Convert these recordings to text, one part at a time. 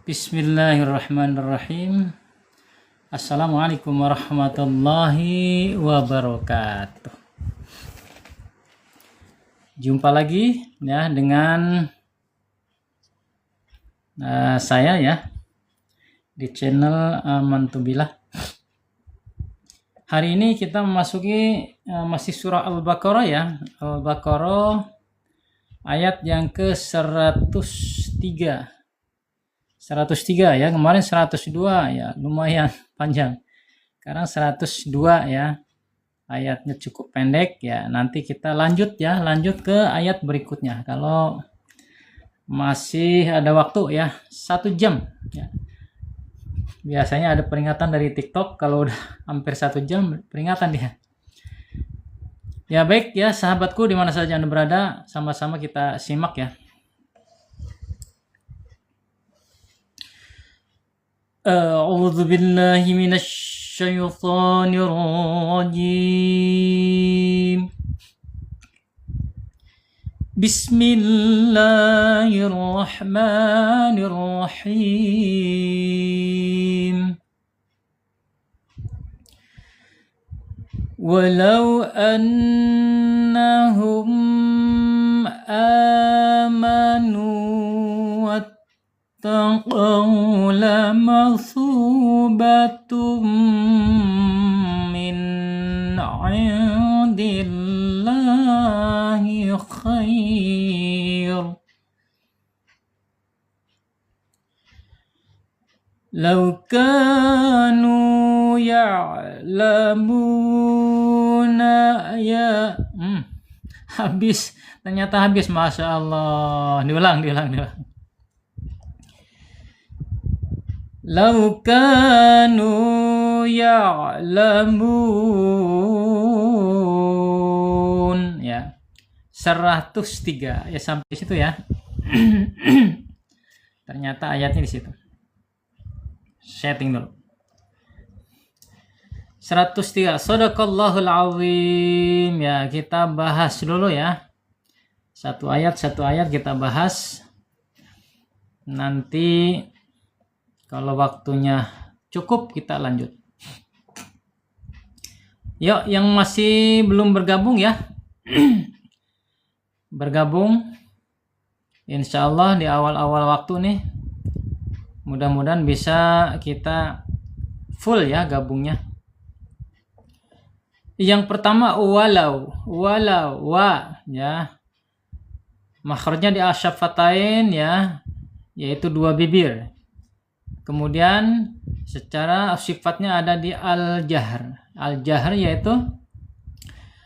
Bismillahirrahmanirrahim. Assalamualaikum warahmatullahi wabarakatuh. Jumpa lagi ya dengan saya ya di channel Mantubillah. Hari ini kita memasuki masih surah Al-Baqarah ya. Al-Baqarah ayat yang ke-103. 103 ya, kemarin 102 ya, lumayan panjang. Sekarang 102 ya. Ayatnya cukup pendek ya. Nanti kita lanjut ke ayat berikutnya. Kalau masih ada waktu ya, 1 jam ya. Biasanya ada peringatan dari TikTok kalau udah hampir 1 jam peringatan dia. Ya baik ya sahabatku di mana saja Anda berada, sama-sama kita simak ya. أعوذ بالله من الشيطان الرجيم بسم الله الرحمن الرحيم ولو أنهم آمنوا واتقوا لمثوبة من عند الله خير لو كانوا يعلمون ya ternyata habis, Masya Allah. Diulang. Lau kanu ya'lamun ya. 103 ya, sampai situ ya. Ternyata ayatnya di situ. Setting dulu. 103. Shadaqallahul azim ya, kita bahas dulu ya. Satu ayat kita bahas. Nanti kalau waktunya cukup kita lanjut. Yuk yang masih belum bergabung ya. Bergabung. Insyaallah di awal-awal waktu nih. Mudah-mudahan bisa kita full ya gabungnya. Yang pertama walau wa ya. Makhrajnya di asyafatain ya, yaitu dua bibir. Kemudian secara sifatnya ada di al-jahr. Al-jahr yaitu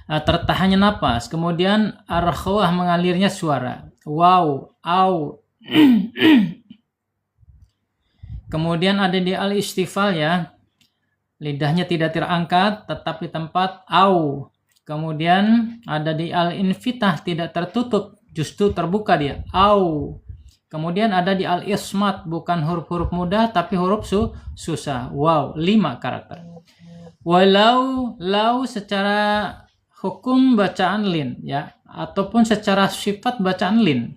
tertahannya napas. Kemudian ar-khawah mengalirnya suara. Wow, au. Kemudian ada di al-istifal ya. Lidahnya tidak terangkat tetap di tempat au. Kemudian ada di al-infitah tidak tertutup, justru terbuka dia. Au. Kemudian ada di al-ismat, bukan huruf-huruf mudah tapi huruf susah. Wow, 5 karakter. Walau secara hukum bacaan lin ya, ataupun secara sifat bacaan lin.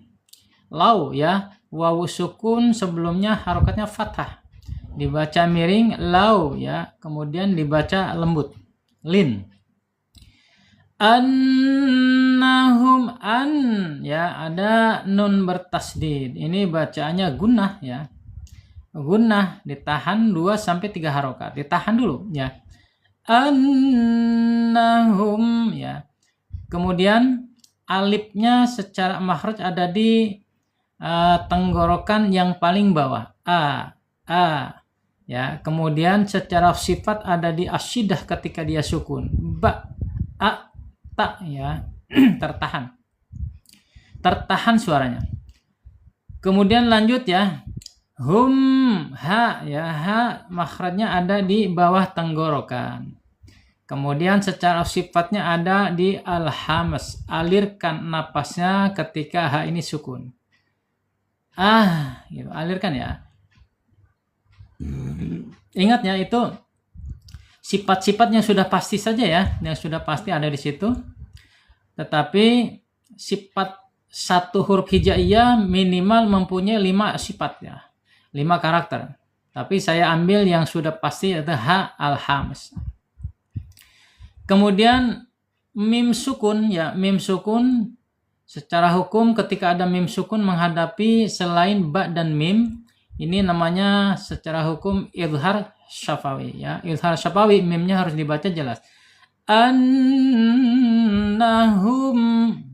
Lau ya, wawu sukun sebelumnya harokatnya fathah. Dibaca miring lau ya, kemudian dibaca lembut. Lin. Annahum an ya, ada nun bertasdid. Ini bacaannya gunnah ya. Gunnah ditahan 2 sampai 3 harokat. Ditahan dulu ya. Annahum ya. Kemudian alifnya secara makhraj ada di tenggorokan yang paling bawah. A ya. Kemudian secara sifat ada di asyidah ketika dia sukun. Ba a tak ya. tertahan suaranya. Kemudian lanjut ya, hum ha ya, ha makhrajnya ada di bawah tenggorokan. Kemudian secara sifatnya ada di al-hamas, alirkan napasnya ketika ha ini sukun. Gitu, alirkan ya. Ingat ya, itu sifat-sifatnya sudah pasti saja ya, yang sudah pasti ada di situ. Tetapi sifat satu huruf hijaiyah minimal mempunyai 5 sifat ya. 5 karakter. Tapi saya ambil yang sudah pasti yaitu ha al-hams. Kemudian mim sukun ya, mim sukun secara hukum ketika ada mim sukun menghadapi selain ba dan mim, ini namanya secara hukum izhar syafawi ya. Izhar syafawi mimnya harus dibaca jelas. Annahum,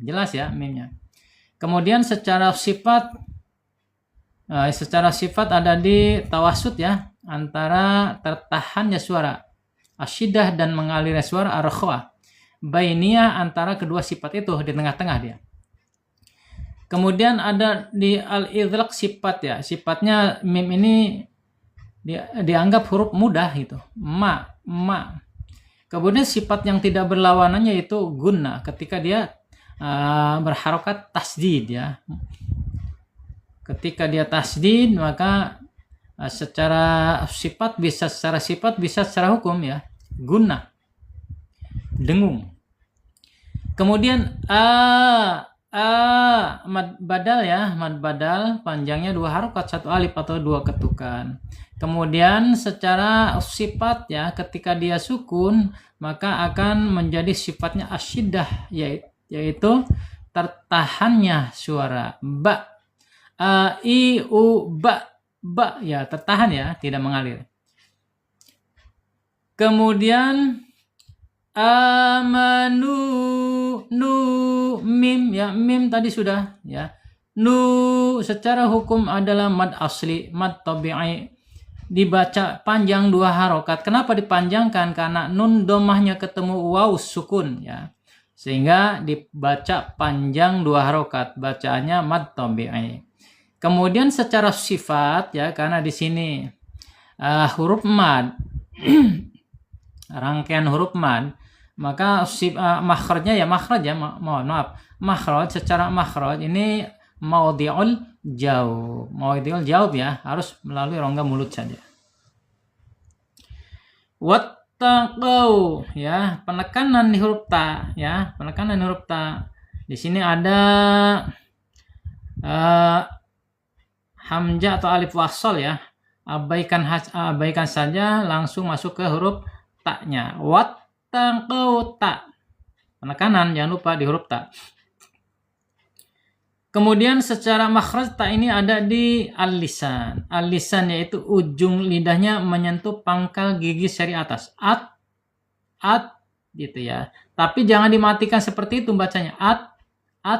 jelas ya mimnya. Kemudian secara sifat ada di tawasud ya, antara tertahannya suara asyidah dan mengalirnya suara ar-rakhwah. Bainiyah antara kedua sifat itu, di tengah-tengah dia. Kemudian ada di al-idlaq sifat ya, sifatnya mim ini dianggap huruf mudah gitu, ma. Kemudian sifat yang tidak berlawanannya yaitu gunna, ketika dia berharokat tasdid ya. Ketika dia tasdid maka secara sifat bisa secara hukum ya, gunna, dengung. Kemudian mad badal ya, mad badal panjangnya 2 harokat 1 alif atau 2 ketukan. Kemudian secara sifat ya, ketika dia sukun maka akan menjadi sifatnya asyidah, yaitu tertahannya suara ba, i u ba ya, tertahan ya, tidak mengalir. Kemudian amanu, nu, mim ya, mim tadi sudah ya. Nu secara hukum adalah mad asli, mad tabi'i, dibaca panjang 2 harokat. Kenapa dipanjangkan? Karena nun domahnya ketemu waw sukun ya, sehingga dibaca panjang 2 harokat, bacaannya mad tabi'i. Kemudian secara sifat ya, karena di sini huruf mad rangkaian huruf mad, maka makhrajnya ya, makhraj secara makhraj ini maudhi'ul jaub ya, harus melalui rongga mulut saja. Wattaqau ya, penekanan di huruf ta ya, penekanan huruf ta. Di sini ada hamzah atau alif wasal ya, abaikan saja, langsung masuk ke huruf ta-nya. Wattaqau ta, penekanan jangan lupa di huruf ta. Kemudian secara makhraj ta ini ada di al-lisan. Al-lisan yaitu ujung lidahnya menyentuh pangkal gigi seri atas. At gitu ya. Tapi jangan dimatikan seperti itu bacanya. At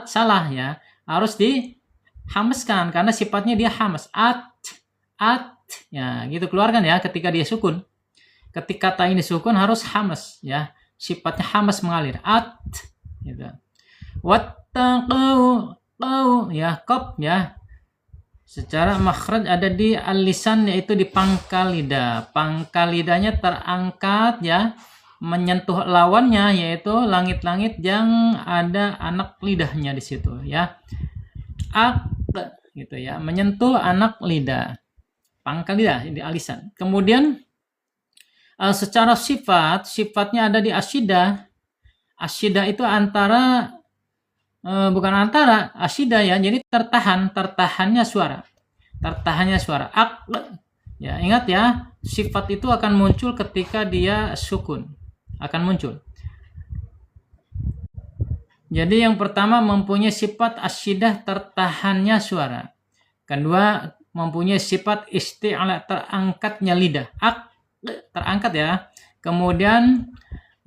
salah ya. Harus dihameskan karena sifatnya dia hamas. At ya, gitu keluarkan ya ketika dia sukun. Ketika ta ini sukun harus hamas ya. Sifatnya hamas mengalir. At gitu. Wattaqau ya, qaf ya. Secara makhraj ada di al-lisan yaitu di pangkal lidah. Pangkal lidahnya terangkat ya, menyentuh lawannya yaitu langit-langit yang ada anak lidahnya di situ ya. Gitu ya, menyentuh anak lidah. Pangkal lidah di al-lisan. Kemudian secara sifatnya ada di asyidah. Asyidah itu bukan antara asyidah ya, jadi tertahannya suara. Ya, ingat ya, sifat itu akan muncul ketika dia sukun, akan muncul. Jadi yang pertama mempunyai sifat asyidah, tertahannya suara. Kedua mempunyai sifat isti'la, terangkatnya lidah, terangkat ya. Kemudian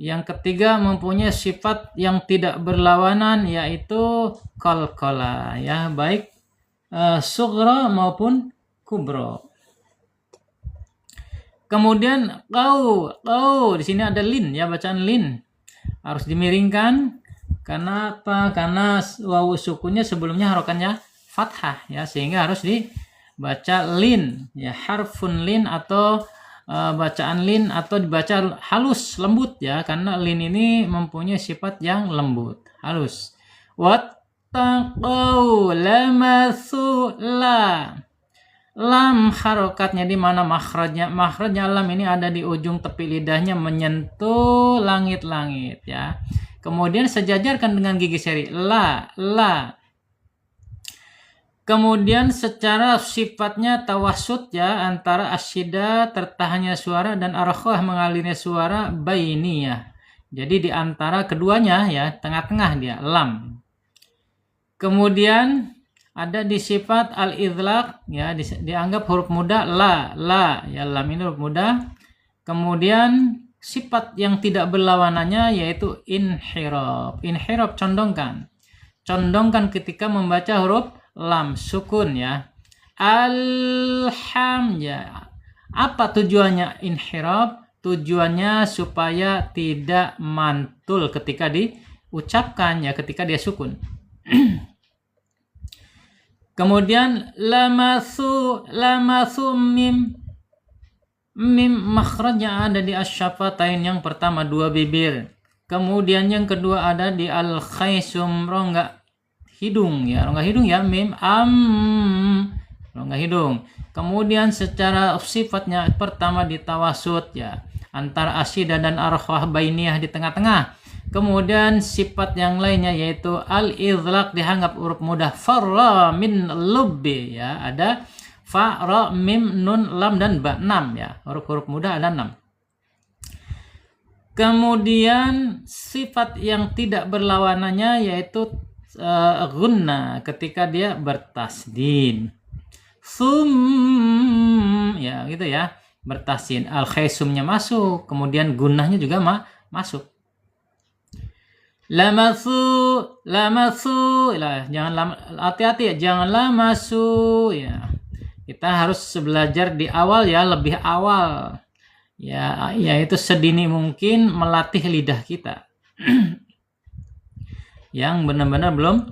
yang ketiga mempunyai sifat yang tidak berlawanan yaitu qalqala ya, baik sughra maupun kubra. Kemudian qau di sini ada lin ya, bacaan lin harus dimiringkan. Karena apa? Karena wawu sukunnya sebelumnya harokannya fathah ya, sehingga harus dibaca lin ya, harfun lin atau bacaan lin, atau dibaca halus, lembut ya, karena lin ini mempunyai sifat yang lembut, halus. Wattaqau lamasula, lam harokatnya di mana makhrajnya lam ini ada di ujung tepi lidahnya menyentuh langit-langit ya. Kemudian sejajarkan dengan gigi seri la. Kemudian secara sifatnya tawasud ya, antara asyida tertahannya suara dan arkhah mengalirnya suara bainiyah. Jadi di antara keduanya ya, tengah-tengah dia, lam. Kemudian ada di sifat al-idlaq ya, dianggap huruf muda la ya, lam ini huruf muda. Kemudian sifat yang tidak berlawanannya yaitu inhirab. Inhirab condongkan. Condongkan ketika membaca huruf lam sukun ya. Alham ya. Apa tujuannya inhirab? Tujuannya supaya tidak mantul ketika diucapkan ya, ketika dia sukun. Kemudian lamasu mim makhrajnya ada di asyafatain, yang pertama dua bibir. Kemudian yang kedua ada di al-khaisum, rongga hidung ya, mim rongga hidung. Kemudian secara sifatnya pertama di tawasud ya, antara asyidah dan arkhah bainiyah di tengah-tengah. Kemudian sifat yang lainnya yaitu al-idlaq dianggap huruf mudah, farra min lubbi ya, ada fa, ra, mim, nun, lam dan ba, 6 ya, huruf-huruf mudah ada 6. Kemudian sifat yang tidak berlawanannya yaitu gunna ketika dia bertasdid. Sum ya gitu ya, bertasdid, al-khaisumnya masuk, kemudian gunnahnya juga masuk. Lamasu lah, jangan hati-hati ya, jangan lamasu ya. Kita harus belajar di awal ya, lebih awal ya, yaitu sedini mungkin melatih lidah kita yang benar-benar belum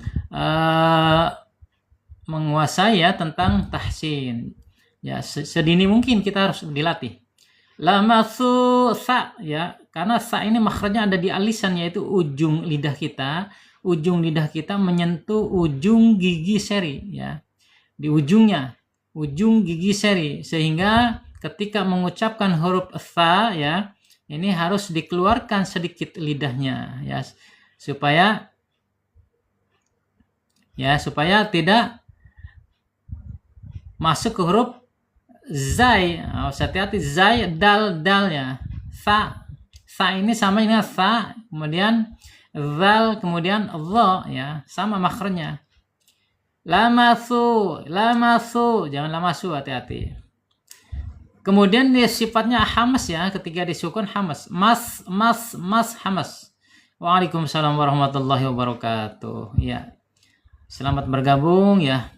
menguasai ya tentang tahsin ya, sedini mungkin kita harus dilatih. Lamasu sa ya, karena sa ini makhrajnya ada di alisan, yaitu ujung lidah kita. Ujung lidah kita menyentuh ujung gigi seri ya, di ujungnya, ujung gigi seri, sehingga ketika mengucapkan huruf sa ya, ini harus dikeluarkan sedikit lidahnya ya, supaya tidak masuk ke huruf zai. Hati-hati, zai dal ya. Sa ini sama dengan sa, kemudian zal, kemudian dha ya, sama makhrajnya. Lamasu, jangan lamasu, hati-hati. Kemudian dia sifatnya hamas ya, ketika disukun hamas. Mas hamas. Waalaikumsalam warahmatullahi wabarakatuh. Ya. Selamat bergabung ya,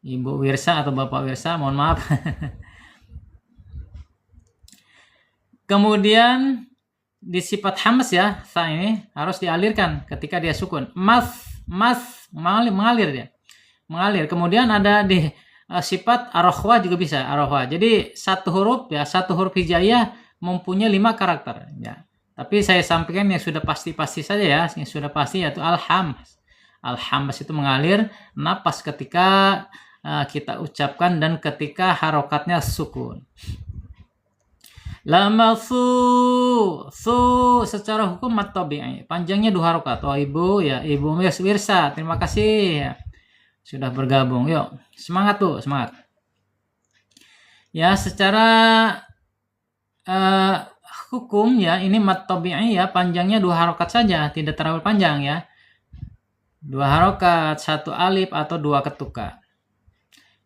Ibu Wirsa atau Bapak Wirsa, mohon maaf. Kemudian di sifat hamas ya, sa ini harus dialirkan ketika dia sukun. Mas mengalir dia. Mengalir. Kemudian ada di sifat arkhwa juga bisa, arkhwa. Jadi satu huruf hijaiyah mempunyai 5 karakter ya. Tapi saya sampaikan yang sudah pasti saja ya, yang sudah pasti yaitu al-hamas. Al-hamas itu mengalir napas ketika kita ucapkan dan ketika harokatnya sukun. Lamasu secara hukum mat tabi'i, panjangnya 2 harokat. Oh Ibu ya, Ibu Wirsa, terima kasih ya, sudah bergabung. Yuk semangat tuh, semangat ya. Secara hukum ya, ini mat tabi'i ya, panjangnya 2 harokat saja, tidak terlalu panjang ya, 2 harokat, 1 alif atau 2 ketukan.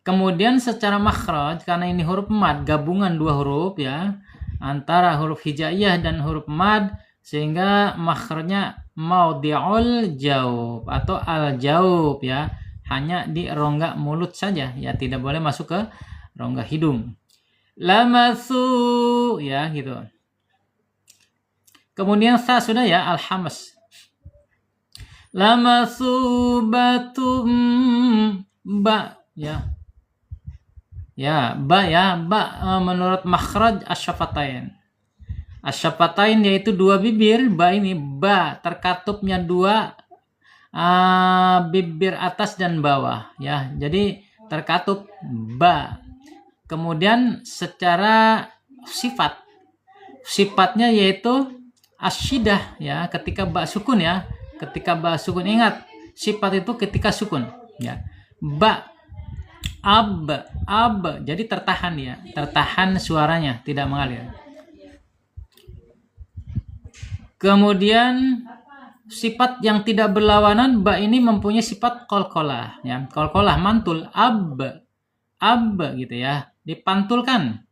Kemudian secara makhraj, karena ini huruf mad, gabungan 2 huruf ya, antara huruf hijaiyah dan huruf mad, sehingga makhrajnya maudhi'ul jaub atau al-jaub ya, hanya di rongga mulut saja ya, tidak boleh masuk ke rongga hidung. Lamasu ya gitu. Kemudian sa sudah ya, al-hamas. Lamasu batum ba ya. Ya, ba menurut makhraj asyafatain. Asyafatain yaitu 2 bibir, ba ini ba terkatupnya 2 bibir atas dan bawah ya. Jadi terkatup ba. Kemudian secara sifatnya yaitu asyidah ya, ketika ba sukun ya. Ketika ba sukun, ingat sifat itu ketika sukun ya. Ba ab, jadi tertahan ya, tertahan suaranya, tidak mengalir. Kemudian sifat yang tidak berlawanan, ba ini mempunyai sifat qalqalah ya, qalqalah mantul, ab gitu ya, dipantulkan.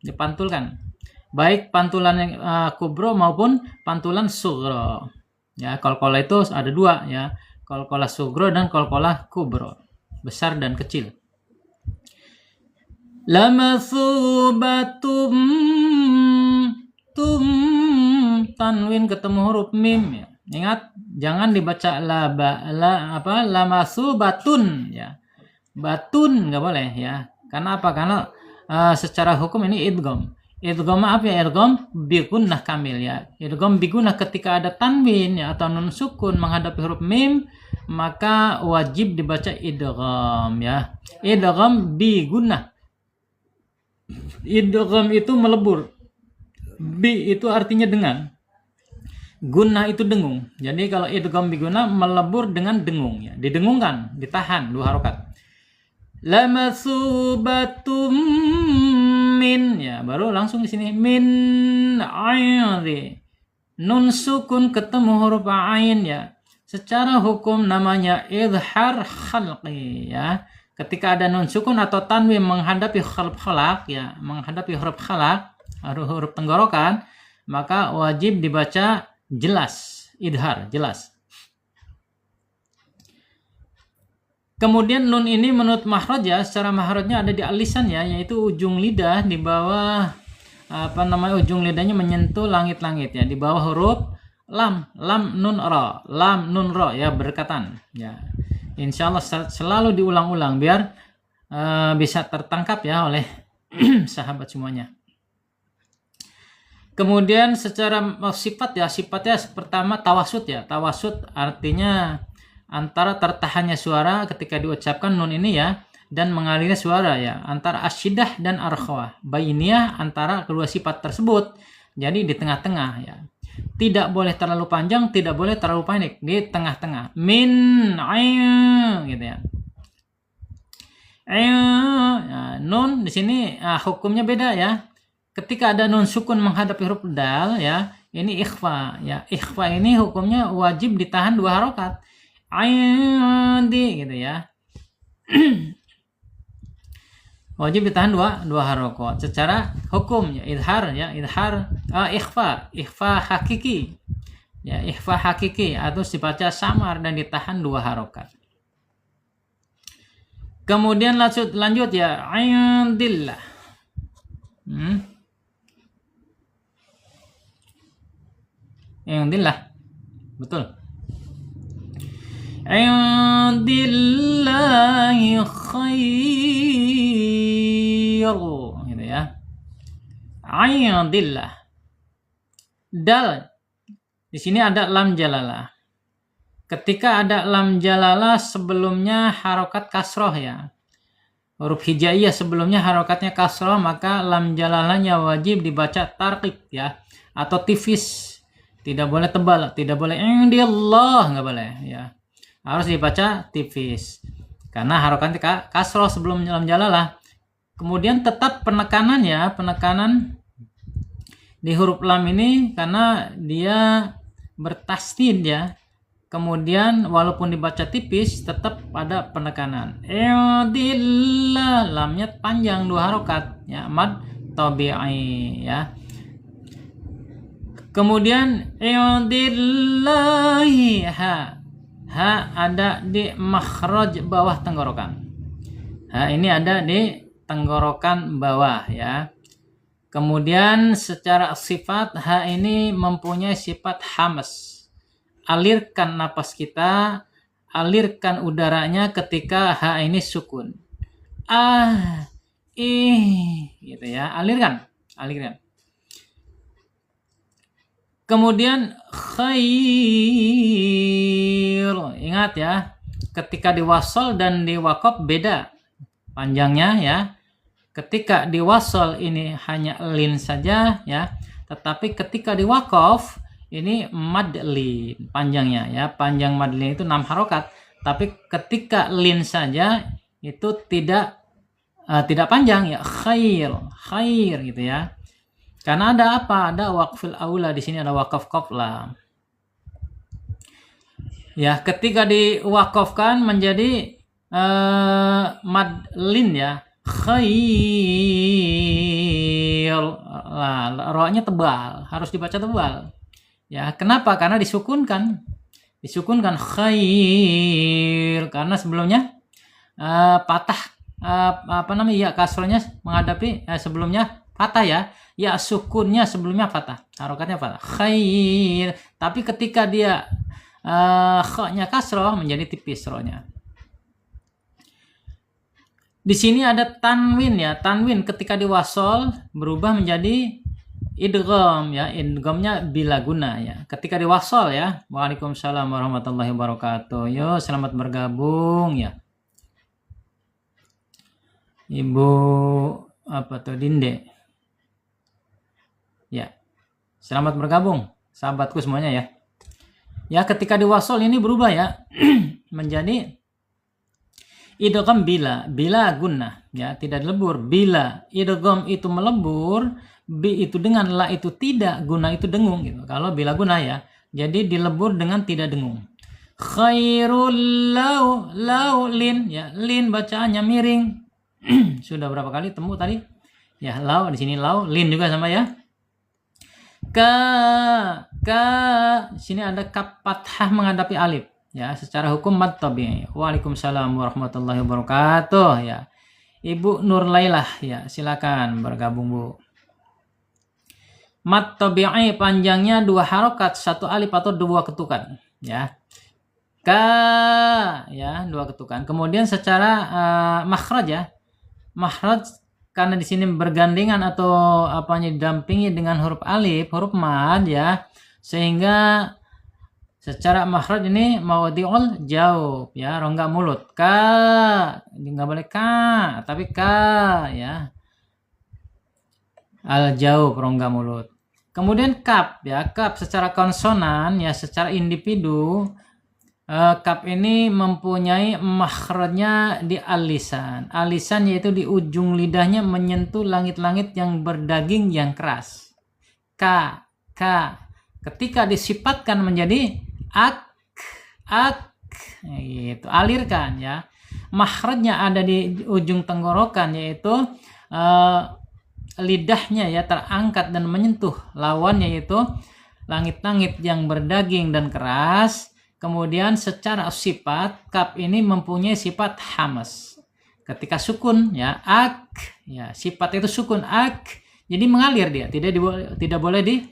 Baik pantulan yang kubro maupun pantulan sugro. Ya, qalqalah itu ada dua ya, qalqalah sugro dan qalqalah kubro, besar dan kecil. Lamatsubatum tanwin ketemu huruf mim ya. Ingat, jangan dibaca lamasubatun ya. Batun nggak boleh ya. Karena apa? Karena secara hukum ini idgham. Idgham apa ya? Idgham bigunnah kamil ya. Idgham bigunnah ketika ada tanwin ya, atau nun sukun menghadapi huruf mim, maka wajib dibaca idgham ya. Idgham bigunnah. Idgham itu melebur. Bi itu artinya dengan. Gunnah itu dengung. Jadi kalau idgham bigunnah melebur dengan dengung ya. Didengungkan, ditahan 2 harokat. Lamatsubatum min ya, baru langsung di sini min ayn. Nun sukun ketemu huruf ain ya. Secara hukum namanya idhar khalqi ya. Ketika ada nun sukun atau tanwin menghadapi khalq ya, menghadapi huruf khalq, huruf tenggorokan, maka wajib dibaca jelas, idhar, jelas. Kemudian nun ini menurut makhraj ya, secara makhrajnya ada di alisan ya, yaitu ujung lidah di bawah ujung lidahnya menyentuh langit-langit ya, di bawah huruf lam nun ra ya, berdekatan ya. Insyaallah selalu diulang-ulang biar bisa tertangkap ya oleh sahabat semuanya. Kemudian secara sifatnya pertama tawasud ya. Tawasud artinya antara tertahannya suara ketika diucapkan nun ini ya, dan mengalirnya suara ya, antara asyidah dan arkhawah. Bainiyah antara kedua sifat tersebut. Jadi di tengah-tengah ya. Tidak boleh terlalu panjang, tidak boleh terlalu pendek, di tengah-tengah. Min ayn gitu ya. Nah, nun di sini hukumnya beda ya. Ketika ada nun sukun menghadapi huruf dal ya, ini ikhfa ya. Ikhfa ini hukumnya wajib ditahan 2 harokat. Aindi gitu ya. Wajib ditahan 2 harokat secara hukum ya, idhar ya, ikhfa hakiki ya, ikhfa hakiki atau dibaca samar dan ditahan 2 harokat. Kemudian lanjut ya, indillah. Indillah, betul. Indillahi khair gitu ya. Indillah. Dal di sini ada lam jalalah. Ketika ada lam jalalah sebelumnya harokat kasroh ya. Huruf hijaiyah sebelumnya harokatnya kasroh, maka lam jalalahnya wajib dibaca tarqiq ya, atau tipis. Tidak boleh tebal, tidak boleh indillah, nggak boleh ya. Harus dibaca tipis. Karena harokatnya kasroh sebelum lam jalalah. Kemudian tetap penekanan ya, penekanan di huruf lam ini karena dia bertasdid ya. Kemudian walaupun dibaca tipis tetap ada penekanan. Indillah, lamnya panjang 2 harokat ya, mad tabi'i ya. Kemudian indillahi ha ada di makhraj bawah tenggorokan. Ini ada di tenggorokan bawah ya. Kemudian secara sifat ini mempunyai sifat hamas. Alirkan napas kita, alirkan udaranya ketika ini sukun. Gitu ya, alirkan. Kemudian khair. Ingat ya, ketika diwasol dan diwaqaf beda panjangnya ya. Ketika diwasol ini hanya lin saja ya, tetapi ketika diwaqaf ini madlin panjangnya ya. Panjang madlin itu 6 harokat, tapi ketika lin saja itu tidak tidak panjang ya, khair gitu ya. Karena ada apa? Ada waqful aula, di sini ada wakaf qafla. Ya, ketika diwakafkan menjadi mad lin ya, khair. Lah, ro-nya tebal, harus dibaca tebal. Ya, kenapa? Karena disukunkan. Disukunkan khair karena sebelumnya patah apa namanya ya, kasrohnya menghadapi sebelumnya patah ya. Ya, sukunnya sebelumnya patah, harokatnya patah. Khair. Tapi ketika dia kha-nya kasroh menjadi tipis rohnya. Di sini ada tanwin ya. Tanwin ketika diwasol berubah menjadi idgham ya. Idghamnya bila guna ya. Ketika diwasol ya. Waalaikumsalam warahmatullahi wabarakatuh. Yo, selamat bergabung ya. Ibu apa tuh, Dinde. Ya. Selamat bergabung sahabatku semuanya ya. Ya, ketika diwasol ini berubah ya menjadi idgham bila gunnah ya, tidak dilebur. Bila idgham itu melebur, bi itu dengan, la itu tidak, guna itu dengung gitu. Kalau bila gunnah ya, jadi dilebur dengan tidak dengung. Khairul lau lin ya, lin bacaannya miring. Sudah berapa kali temu tadi? Ya, lau di sini lau, lin juga sama ya. Ka sini ada kaf fathah menghadapi alif ya, secara hukum mad tabi'i. Waalaikumsalam warahmatullahi wabarakatuh ya. Ibu Nur Lailah ya, silakan bergabung Bu. Mad tabi'i panjangnya 2 harokat, 1 alif atau 2 ketukan ya. Ka ya, 2 ketukan. Kemudian secara makhraj ya. Makhraj karena di sini bergandengan atau apanya didampingi dengan huruf alif, huruf mad ya, sehingga secara makhraj ini mawadhi'ul jaub ya, rongga mulut. Ka, enggak boleh ka, tapi ka ya. Al jaub, rongga mulut. Kemudian kaf ya, kaf secara konsonan ya, secara individu. Kaf ini mempunyai makhrajnya di alisan. Alisan yaitu di ujung lidahnya menyentuh langit-langit yang berdaging yang keras. Ka. Ketika disifatkan menjadi ak, itu alirkan ya. Makhrajnya ada di ujung tenggorokan, yaitu lidahnya ya terangkat dan menyentuh lawannya, yaitu langit-langit yang berdaging dan keras. Kemudian secara sifat kaf ini mempunyai sifat hamas. Ketika sukun ya, ak ya, sifat itu sukun ak. Jadi mengalir dia, tidak boleh di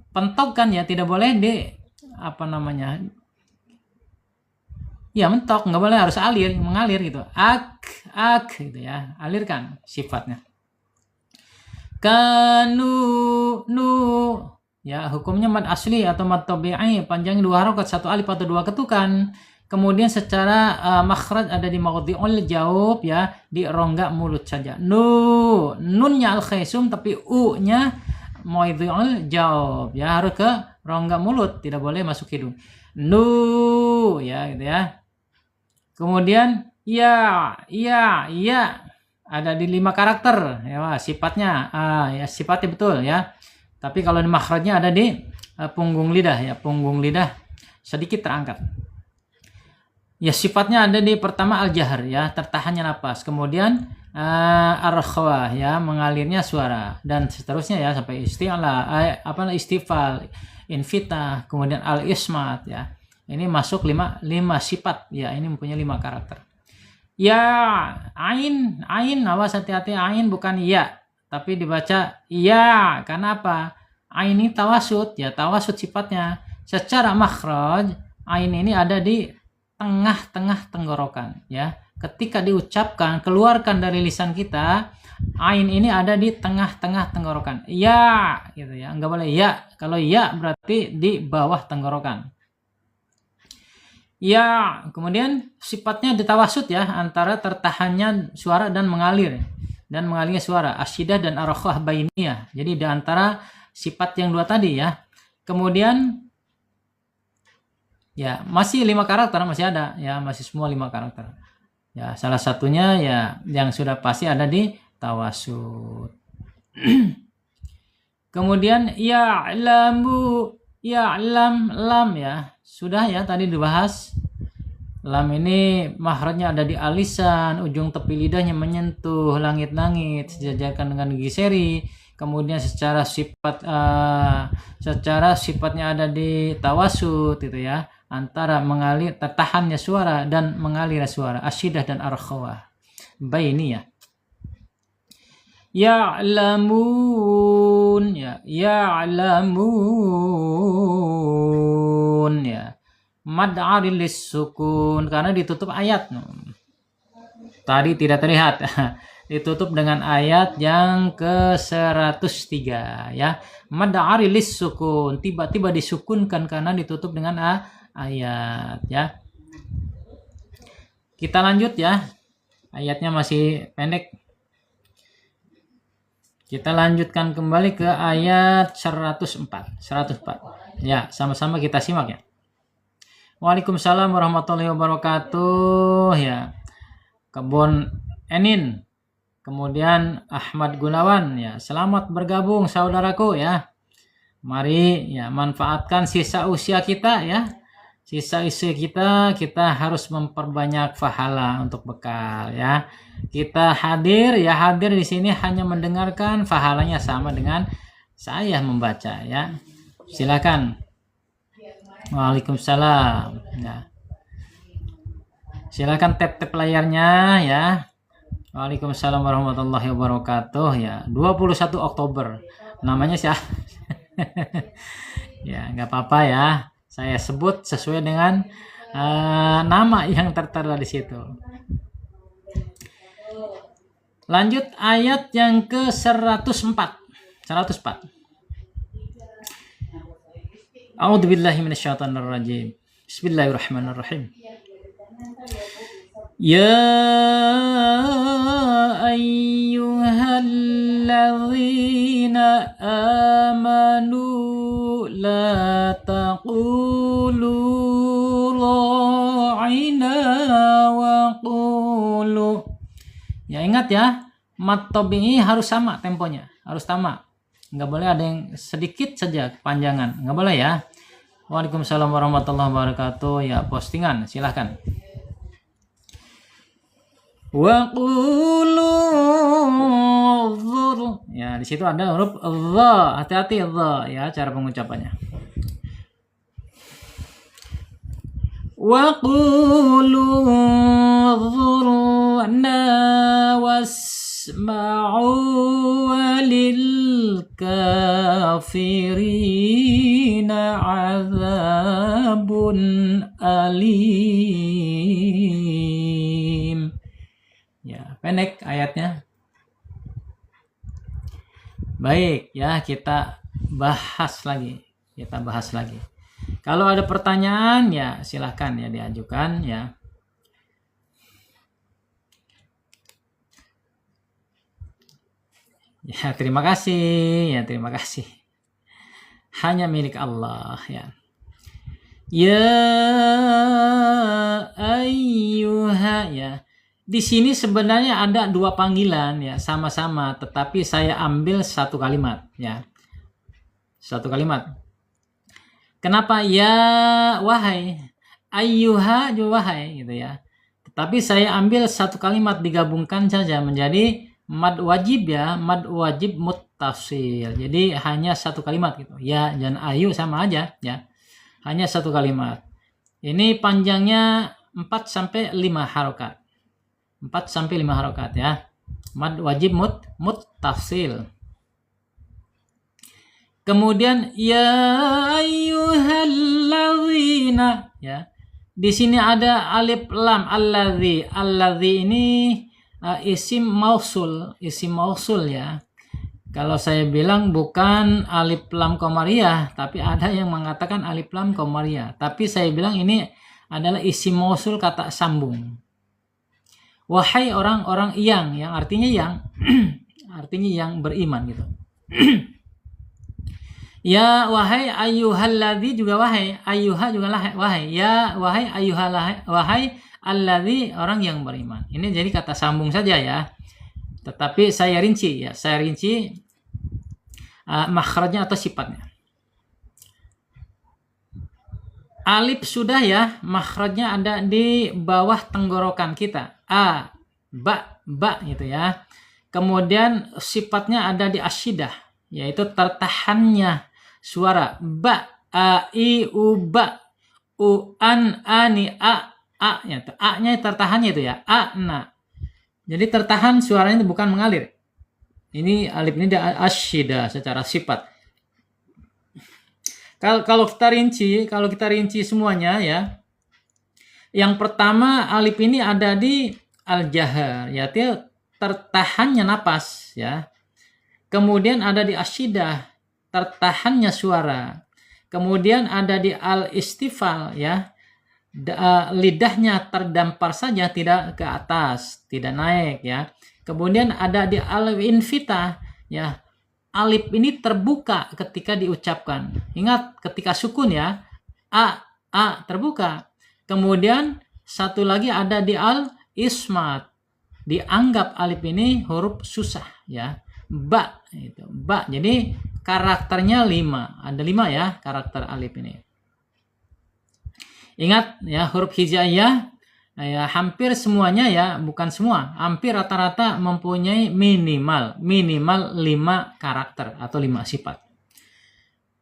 pentokkan ya, tidak boleh di apa namanya? Ya, mentok, nggak boleh, harus mengalir gitu. Ak gitu ya, alirkan sifatnya. Kanu nu ya, hukumnya mad asli atau mad tabi'i, panjangnya 2 harokat, 1 alif atau 2 ketukan. Kemudian secara makhraj ada di mawadhi'ul jaub ya, di rongga mulut saja. Nunnya al khaisum, tapi u-nya mawadhi'ul jaub ya, harus ke rongga mulut, tidak boleh masuk hidung. Nu ya gitu ya. Kemudian ya ada di 5 karakter ya, sifatnya ya, sifatnya betul ya. Tapi kalau di makhrajnya ada di punggung lidah ya, punggung lidah sedikit terangkat. Ya, sifatnya ada di pertama al-jahr ya, tertahannya napas. Kemudian ar-rakhwah ya, mengalirnya suara, dan seterusnya ya sampai isti'la, istifal, infitah, kemudian al-ismat ya. Ini masuk 5 sifat ya, ini mempunyai 5 karakter. Ya, ain, awas hati-hati, ain bukan ya. Tapi dibaca iya, karena apa? Ain ini tawasud ya, tawasud sifatnya. Secara makhraj, ain ini ada di tengah-tengah tenggorokan ya. Ketika diucapkan, keluarkan dari lisan kita, ain ini ada di tengah-tengah tenggorokan. Ya, gitu ya. Enggak boleh ya. Kalau ya berarti di bawah tenggorokan. Ya, kemudian sifatnya ditawasud ya, antara tertahannya suara dan mengalirnya suara, asyidah dan ar-rakhwah bainiyah. Jadi di antara sifat yang 2 tadi ya. Kemudian ya, masih 5 karakter, masih ada ya, masih semua 5 karakter. Ya, salah satunya ya yang sudah pasti ada di tawasud. Kemudian ya'lamu, ya'lam, lam ya. Sudah ya tadi dibahas. Lam ini makhrajnya ada di alisan, ujung tepi lidahnya menyentuh langit-langit sejajarkan dengan gigi seri. Kemudian secara sifatnya ada di tawasud itu ya, antara mengalir tertahannya suara dan mengalirnya suara, asyidah dan arkhawah. Baini ya. Ya'lamun ya, ya'lamun ya. Mad arilis sukun karena ditutup ayat. Tadi tidak terlihat. Ditutup dengan ayat yang ke-103 ya. Mad arilis sukun, tiba-tiba disukunkan karena ditutup dengan ayat ya. Kita lanjut ya. Ayatnya masih pendek. Kita lanjutkan kembali ke ayat 104. Ya, sama-sama kita simak ya. Waalaikumsalam warahmatullahi wabarakatuh ya. Kebon Enin. Kemudian Ahmad Gunawan ya. Selamat bergabung saudaraku ya. Mari ya manfaatkan sisa usia kita ya. Sisa usia kita harus memperbanyak pahala untuk bekal ya. Kita hadir di sini hanya mendengarkan, pahalanya sama dengan saya membaca ya. Silakan. Waalaikumsalam ya. Silakan tap layarnya ya. Waalaikumsalam warahmatullahi wabarakatuh ya. 21 Oktober. Namanya siapa? Ya, nggak apa-apa ya. Saya sebut sesuai dengan nama yang tertera di situ. Lanjut ayat yang ke-104. A'udzubillahi minasyaitonirrajim. Bismillahirrahmanirrahim. Ya ayyuhalladzina amanu la taqulu ra'ina wa qulu. Ya ingat ya, mat tabi'i harus sama temponya, harus sama. Enggak boleh ada yang sedikit saja kepanjangan, enggak boleh ya. Waalaikumsalam warahmatullahi wabarakatuh. Ya, postingan silahkan. Wa qulu dzur. Ya, di situ ada huruf dha. Hati-hati dha ya cara pengucapannya. Wa qulu dzurna wasma'u walil kafirina azabun alim. Ya, pendek ayatnya. Baik, ya kita bahas lagi. Kalau ada pertanyaan ya silahkan ya diajukan ya. Ya, terima kasih. Hanya milik Allah ya. Ya ayyuha ya. Di sini sebenarnya ada dua panggilan ya, sama-sama, tetapi saya ambil satu kalimat ya. Satu kalimat. Kenapa ya wahai? Ayyuha juga wahai gitu ya. Tetapi saya ambil satu kalimat digabungkan saja menjadi mad wajib ya, mad wajib muttasil. Jadi hanya satu kalimat gitu. Ya dan ayu sama aja ya. Hanya satu kalimat. Ini panjangnya 4 sampai 5 harokat. 4 sampai 5 harokat ya. Mad wajib muttasil. Kemudian ya ayyuhalladzina ya. Di sini ada alif lam alladzi. Alladzi ini isim mausul ya. Kalau saya bilang bukan alif lam qamariyah, tapi ada yang mengatakan alif lam qamariyah. Tapi saya bilang ini adalah isim mausul kata sambung. Wahai orang-orang yang artinya yang artinya yang beriman gitu. Ya wahai ayyuhalladzi juga wahai, ayyuha juga wahai. Ya wahai ayyuhalladzi, wahai alladzi, orang yang beriman. Ini jadi kata sambung saja ya. Tetapi saya rinci ya, makhrajnya atau sifatnya. Alif sudah ya, makhrajnya ada di bawah tenggorokan kita. A, ba gitu ya. Kemudian sifatnya ada di asyidah, yaitu tertahannya suara. Ba, a, i, u, ba. U, an, ani, a nya. A-nya tertahannya itu ya. A, na. Jadi tertahan suaranya itu bukan mengalir. Ini alif ini ada asyidah secara sifat. Kalau kita rinci semuanya ya. Yang pertama alif ini ada di al-jahar, yaitu tertahannya napas ya. Kemudian ada di asyidah, tertahannya suara. Kemudian ada di al-istifal ya. Lidahnya terdampar saja, tidak ke atas, tidak naik ya. Kemudian ada di al-infitah ya. Alif ini terbuka ketika diucapkan. Ingat ketika sukun ya. A terbuka. Kemudian satu lagi ada di al-ismat. Dianggap alif ini huruf susah ya. Ba itu. Ba. Jadi karakternya 5. Ada 5 ya karakter alif ini. Ingat ya, huruf hijaiyah ya, hampir semuanya ya, bukan semua, hampir rata-rata mempunyai minimal 5 karakter atau 5 sifat.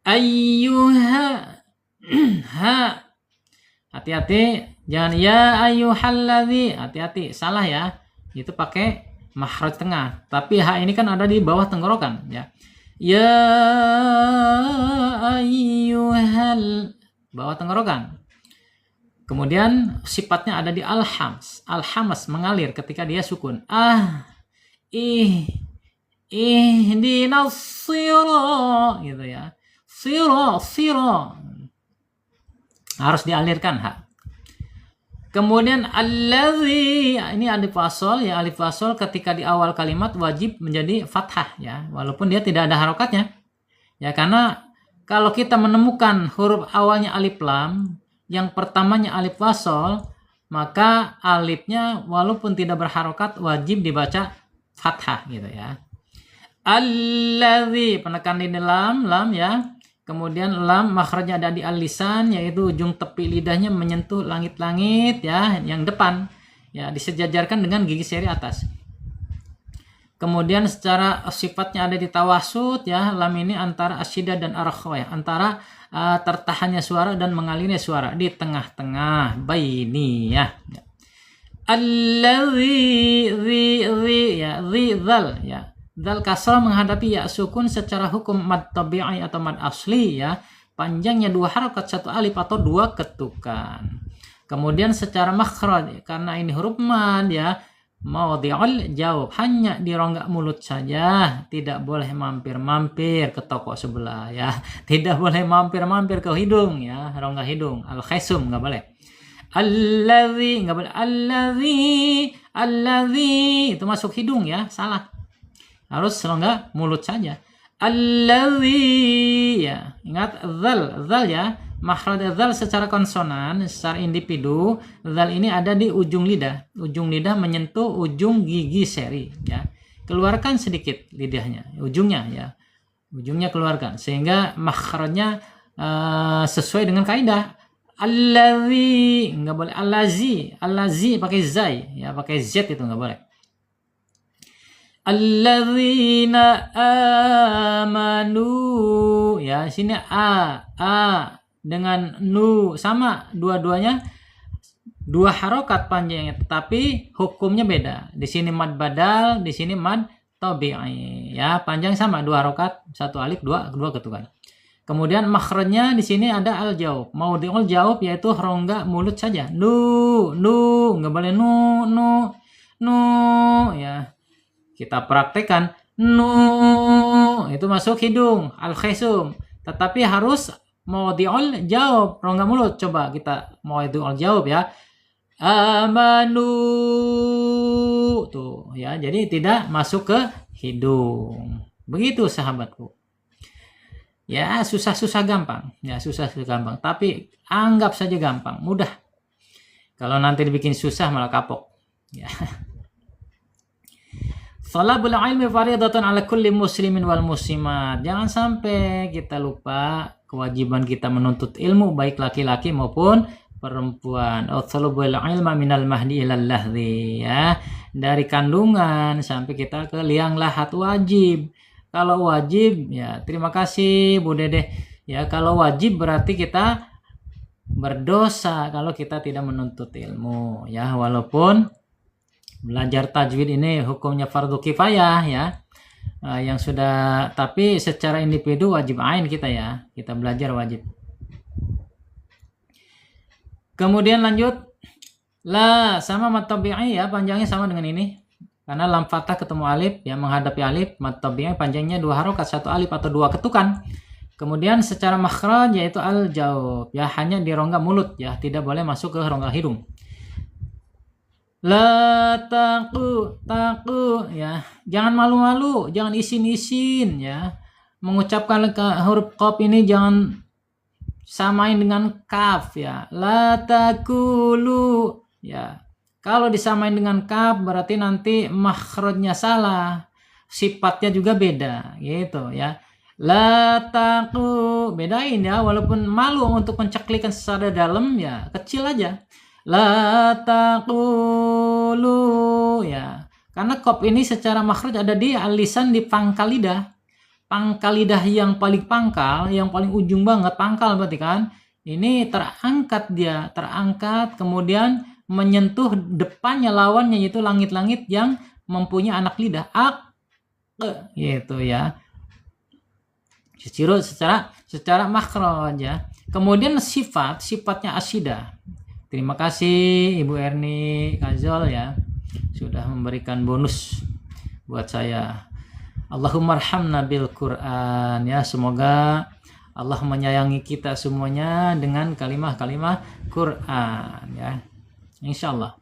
Ayyuha ha. Hati-hati, jangan ya ayyuhalladzi, hati-hati, salah ya. Itu pakai makhraj tengah. Tapi ha ini kan ada di bawah tenggorokan ya. Ya ayyuhal, bawah tenggorokan. Kemudian sifatnya ada di al-hams. Al-hams mengalir ketika dia sukun. Ihdinas sira gitu ya. Sira. Harus dialirkan ha. Kemudian allazi, ini alif wasol ya, alif wasol ketika di awal kalimat wajib menjadi fathah ya, walaupun dia tidak ada harokatnya. Ya, karena kalau kita menemukan huruf awalnya alif lam, yang pertamanya alif wasol, maka alifnya walaupun tidak berharokat wajib dibaca fathah gitu ya. Allazi, penekan di lam ya. Kemudian lam makhrajnya ada di al-lisan, yaitu ujung tepi lidahnya menyentuh langit-langit ya, yang depan ya, disejajarkan dengan gigi seri atas. Kemudian secara sifatnya ada di tawasud ya, lam ini antara asyidah dan ar-rakhawah, antara tertahannya suara dan mengalirnya suara, di tengah-tengah, baini ya. Allazi ya, zal ya. Zal kasrah menghadapi ya sukun secara hukum mad tabi'i atau mad asli ya, panjangnya 2 harakat 1 alif atau 2 ketukan. Kemudian secara makhraj, karena ini huruf mad ya, maudhi'ul jawab, hanya di rongga mulut saja, tidak boleh mampir-mampir ke toko sebelah ya, tidak boleh mampir-mampir ke hidung ya, rongga hidung, al-khaisum nggak boleh. Allazi nggak boleh, allazi itu masuk hidung ya, salah. Harus rongga mulut saja. Allazi ya, ingat zal ya, makhraj zal secara konsonan, secara individu, zal ini ada di ujung lidah. Ujung lidah menyentuh ujung gigi seri ya. Keluarkan sedikit lidahnya, ujungnya ya. Ujungnya keluarkan sehingga makhrajnya sesuai dengan kaidah. Allazi enggak boleh allazi pakai zai ya, pakai z itu enggak boleh. Alladzina amanu ya, sini a dengan nu sama, dua-duanya 2 harokat panjangnya, tetapi hukumnya beda. Di sini mad badal, di sini mad tabi'i ya, panjang sama, 2 harokat, 1 alif, 2 ketukan. Kemudian makhrajnya di sini ada al jawab, maudhi'ul jawab yaitu rongga mulut saja. Nu enggak boleh nu ya. Kita praktekkan nu itu masuk hidung, al-khaisum, tetapi harus maudhi'ul jawab, rongga mulut. Coba kita maudhi'ul jawab ya. Amanu tuh ya, jadi tidak masuk ke hidung. Begitu sahabatku. Ya, susah-susah gampang. Ya, susah-susah gampang, tapi anggap saja gampang, mudah. Kalau nanti dibikin susah malah kapok. Ya. Thalabul ilmi fardhatun ala kulli muslimin wal muslimat. Jangan sampai kita lupa kewajiban kita menuntut ilmu baik laki-laki maupun perempuan. Thalabul ilma minal mahdi ilal lahdi, ya. Dari kandungan sampai kita ke liang lahat wajib. Kalau wajib, ya terima kasih Bu Dede. Ya, kalau wajib berarti kita berdosa kalau kita tidak menuntut ilmu, ya. Walaupun belajar tajwid ini hukumnya fardu kifayah, ya. Yang sudah, tapi secara individu wajib ain kita, ya. Kita belajar wajib. Kemudian lanjut, la sama mad tabi'i, ya, panjangnya sama dengan ini. Karena lam fathah ketemu alif, ya, menghadapi alif, mad tabi'i panjangnya 2 harokat, 1 alif atau 2 ketukan. Kemudian secara makhraj yaitu al-jaub, ya, hanya di rongga mulut, ya, tidak boleh masuk ke rongga hidung. La taku, ya, jangan malu-malu, jangan isin-isin, ya. Mengucapkan huruf qaf ini jangan samain dengan kaf, ya. La takulu, ya. Kalau disamain dengan kaf berarti nanti makhrajnya salah, sifatnya juga beda, gitu, ya. La taku, bedain, ya, walaupun malu untuk menceklikan secara dalam, ya, kecil aja. La taqulu, ya. Karena qaf ini secara makhraj ada di lisan, di pangkal lidah. Pangkal lidah yang paling pangkal, yang paling ujung banget, pangkal berarti kan. Ini terangkat dia, terangkat kemudian menyentuh depannya lawannya yaitu langit-langit yang mempunyai anak lidah. Gitu, ya. Secara makhraj, ya. Kemudian sifatnya asyidah. Terima kasih Ibu Erni Kazol, ya, sudah memberikan bonus buat saya. Allahumma arhamna bil Quran, ya, semoga Allah menyayangi kita semuanya dengan kalimah-kalimah Quran, ya, insyaallah.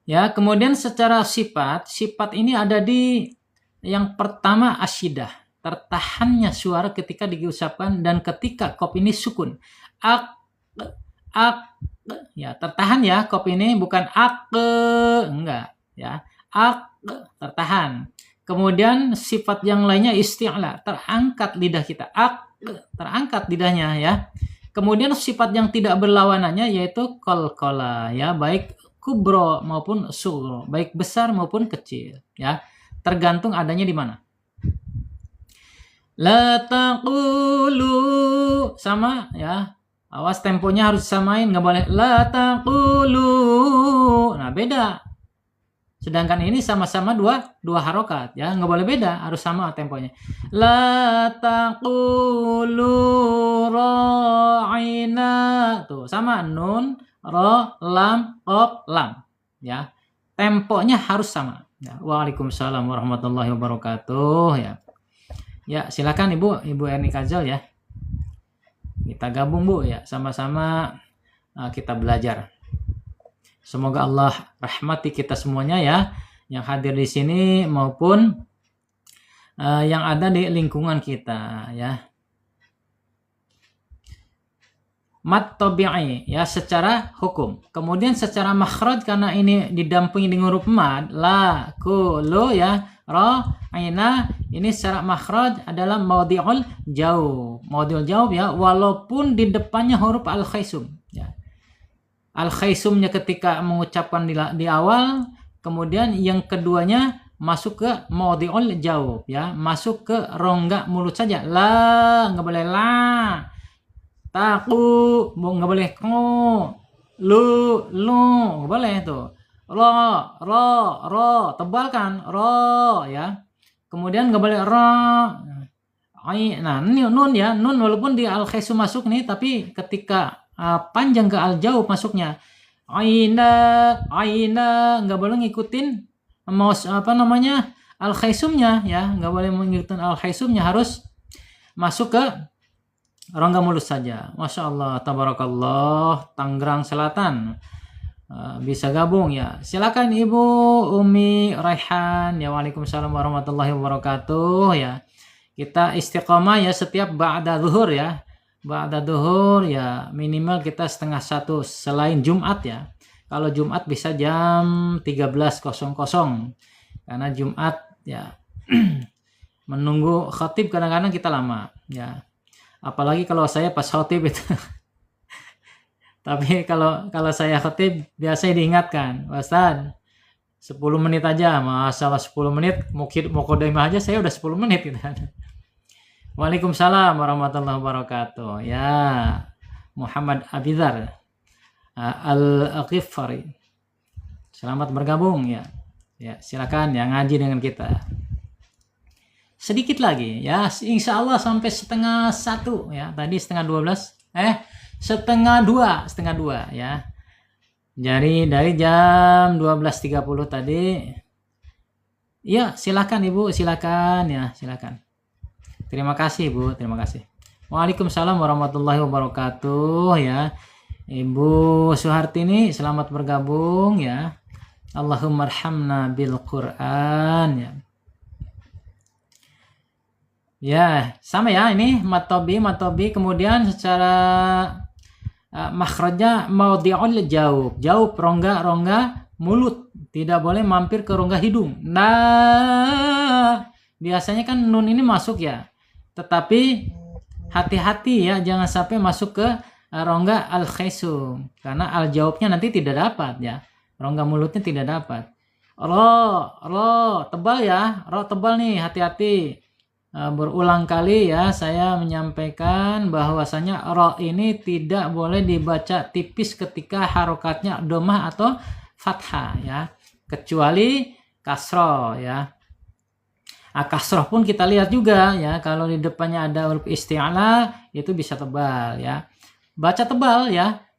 Ya, kemudian secara sifat ini ada di yang pertama asyidah, tertahannya suara ketika diucapkan dan ketika qaf ini sukun. Ya, tertahan, ya, qaf ini bukan enggak, ya. Tertahan. Kemudian sifat yang lainnya isti'la, terangkat lidah kita. Terangkat lidahnya, ya. Kemudian sifat yang tidak berlawanannya yaitu qalqala, ya, baik kubro maupun sugro, baik besar maupun kecil, ya. Tergantung adanya di mana. La taqulu sama, ya. Awas temponya harus disamain, nggak boleh la taqulu. Nah, beda. Sedangkan ini sama-sama dua harokat, ya, nggak boleh beda, harus sama temponya. La taqulu ra'ina. Tuh, sama nun, ra, lam, qaf, lam, ya. Temponya harus sama. Ya. Waalaikumsalam warahmatullahi wabarakatuh, ya. Ya, silakan Ibu Erni Kazal, ya. Kita gabung, Bu, ya, sama-sama kita belajar. Semoga Allah rahmati kita semuanya, ya, yang hadir di sini maupun yang ada di lingkungan kita, ya. Mad tabi'i, ya, secara hukum. Kemudian secara makhraj karena ini didampingi dengan huruf mad, la, ku, lu, ya, ra, aina, ini secara makhraj adalah maudhi'ul jaub. Maudhi'ul jaub, ya, walaupun di depannya huruf al-khaisum, ya. Al-khaisumnya ketika mengucapkan di awal, kemudian yang keduanya masuk ke maudhi'ul jaub, ya, masuk ke rongga mulut saja. La, enggak boleh la. Taku, nggak boleh ko. Lu, nggak boleh tuh. Ro, tebalkan, ro, ya. Kemudian nggak boleh ro. Nah, nun, ya, nun walaupun di al-khaisum masuk nih, tapi ketika panjang ke al-jaub masuknya. Aina, nggak boleh ngikutin al-khaisumnya, ya, nggak boleh mengikutin al-khaisumnya, harus masuk ke rongga mulut saja. Masya Allah, tabarakallah, Tangerang Selatan. Bisa gabung, ya. Silakan Ibu Umi Raihan, ya. Waalaikumsalam warahmatullahi wabarakatuh, ya. Kita istiqomah, ya, setiap ba'da zuhur, ya. ba'da duhur ya minimal kita setengah 1 selain Jumat ya. Kalau Jumat bisa jam 13.00 karena Jumat ya menunggu khatib kadang-kadang kita lama ya. Apalagi kalau saya pas khatib itu. Tapi kalau saya khatib biasanya diingatkan, Ustaz 10 menit aja, masalah 10 menit mau kodimah aja saya udah 10 menit gitu. Waalaikumsalam warahmatullahi wabarakatuh. Ya, Muhammad Abidar Al-Ghifari. Selamat bergabung ya. Ya, silakan ya ngaji dengan kita. Sedikit lagi ya, insya Allah sampai setengah 1 ya. Tadi setengah 12. Setengah 2 ya. Jadi dari jam 12.30 tadi. Ya, silakan Ibu, silakan ya, silakan. Terima kasih Bu, terima kasih. Waalaikumsalam warahmatullahi wabarakatuh ya. Ibu Suhartini selamat bergabung ya. Allahumma arhamna bil Quran ya. Ya, sama ya ini matobi kemudian secara makhrajnya maudhi'ul jawab rongga mulut, tidak boleh mampir ke rongga hidung. Nah, biasanya kan nun ini masuk ya. Tetapi hati-hati ya, jangan sampai masuk ke rongga al-khaisum karena al-jawabnya nanti tidak dapat ya. Rongga mulutnya tidak dapat. Ro tebal ya. Ro tebal nih, hati-hati. Berulang kali ya saya menyampaikan bahwasanya ro ini tidak boleh dibaca tipis ketika harokatnya domah atau fathah ya, kecuali kasroh ya. Kasroh pun kita lihat juga ya, kalau di depannya ada huruf isti'la itu bisa tebal ya, baca tebal ya.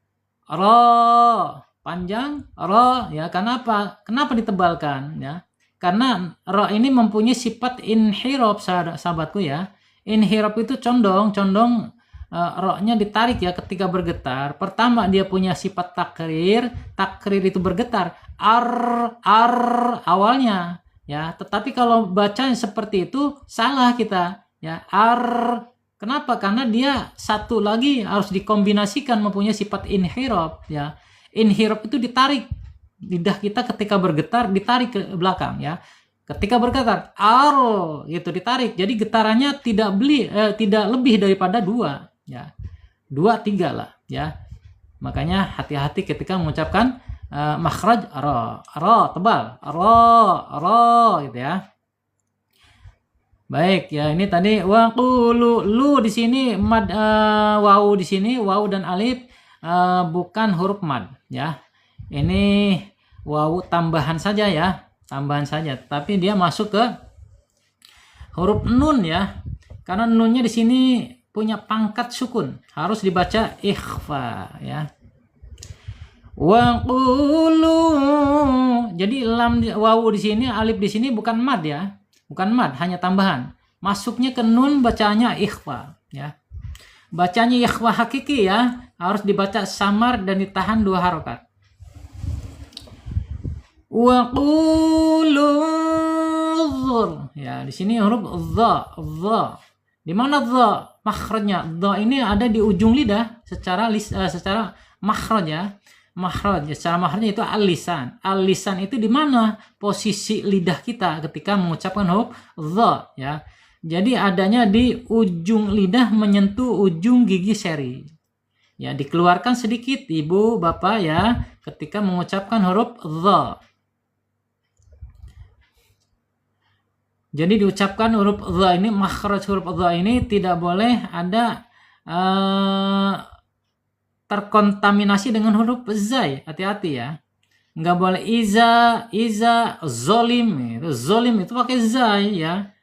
Ro panjang, ro ya. Kenapa ditebalkan ya? Karena ro ini mempunyai sifat inhirab sahabatku ya. Inhirab itu condong ro-nya ditarik ya ketika bergetar. Pertama dia punya sifat takrir itu bergetar. Ar awalnya ya. Tetapi kalau bacanya seperti itu salah kita ya. Ar, kenapa? Karena dia satu lagi harus dikombinasikan mempunyai sifat inhirab ya. Inhirab itu ditarik. Lidah kita ketika bergetar ditarik ke belakang ya. Ketika bergetar aro gitu ditarik. Jadi getarannya tidak lebih daripada 2 ya. 2-3 lah ya. Makanya hati-hati ketika mengucapkan makhraj ro tebal. Ro gitu ya. Baik ya, ini tadi waqulu lu di sini mad wawu di sini wawu dan alif bukan huruf mad ya. Ini wawu tambahan saja ya, tapi dia masuk ke huruf nun ya, karena nunnya di sini punya pangkat sukun, harus dibaca ikhfa ya. Wa qulu, jadi lam wawu di sini, alif di sini bukan mad ya, bukan mad, hanya tambahan. Masuknya ke nun bacanya ikhfa ya. Bacanya ikhfa hakiki ya, harus dibaca samar dan ditahan 2 harokat. Wa qulu ya, di sini huruf dha. Di mana dha? Makhrajnya dha ini ada di ujung lidah secara makhraj ya. Makhraj secara makhrajnya itu al-lisan. Al-lisan itu di mana posisi lidah kita ketika mengucapkan huruf dha ya. Jadi adanya di ujung lidah menyentuh ujung gigi seri. Ya, dikeluarkan sedikit Ibu, Bapak ya ketika mengucapkan huruf dha. Jadi diucapkan huruf dha ini, makhraj huruf dha ini tidak boleh ada terkontaminasi dengan huruf zai. Hati-hati ya. Nggak boleh iza, zolim. Zolim itu pakai zai ya.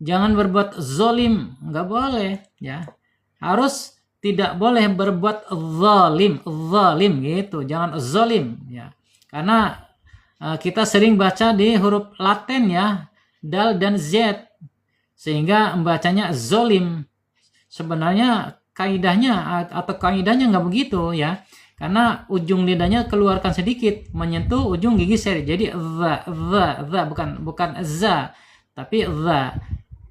Jangan berbuat zolim, nggak boleh ya. Harus tidak boleh berbuat zalim gitu. Jangan zolim ya. Karena kita sering baca di huruf Latin ya, dal dan z, sehingga membacanya zolim. Sebenarnya kaidahnya nggak begitu ya, karena ujung lidahnya keluarkan sedikit menyentuh ujung gigi seri. Jadi za bukan za, tapi za.